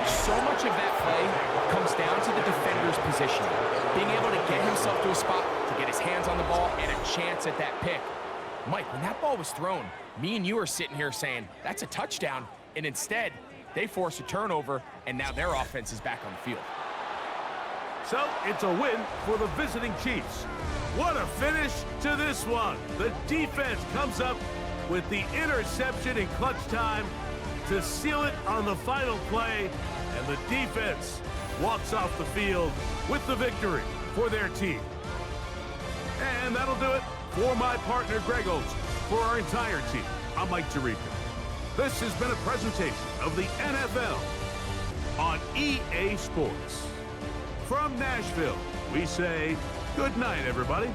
Speaker 3: So much of that play comes down to the defender's positioning. Being able to get himself to a spot, to get his hands on the ball, and a chance at that pick. Mike, when that ball was thrown, me and you are sitting here saying, that's a touchdown. And instead, they force a turnover, and now their offense is back on the field.
Speaker 2: So it's a win for the visiting Chiefs. What a finish to this one. The defense comes up with the interception in clutch time to seal it on the final play, and the defense walks off the field with the victory for their team. And that'll do it for my partner Greg Olson. For our entire team, I'm Mike Tirico. This has been a presentation of the NFL on EA Sports. From Nashville, we say good night, everybody.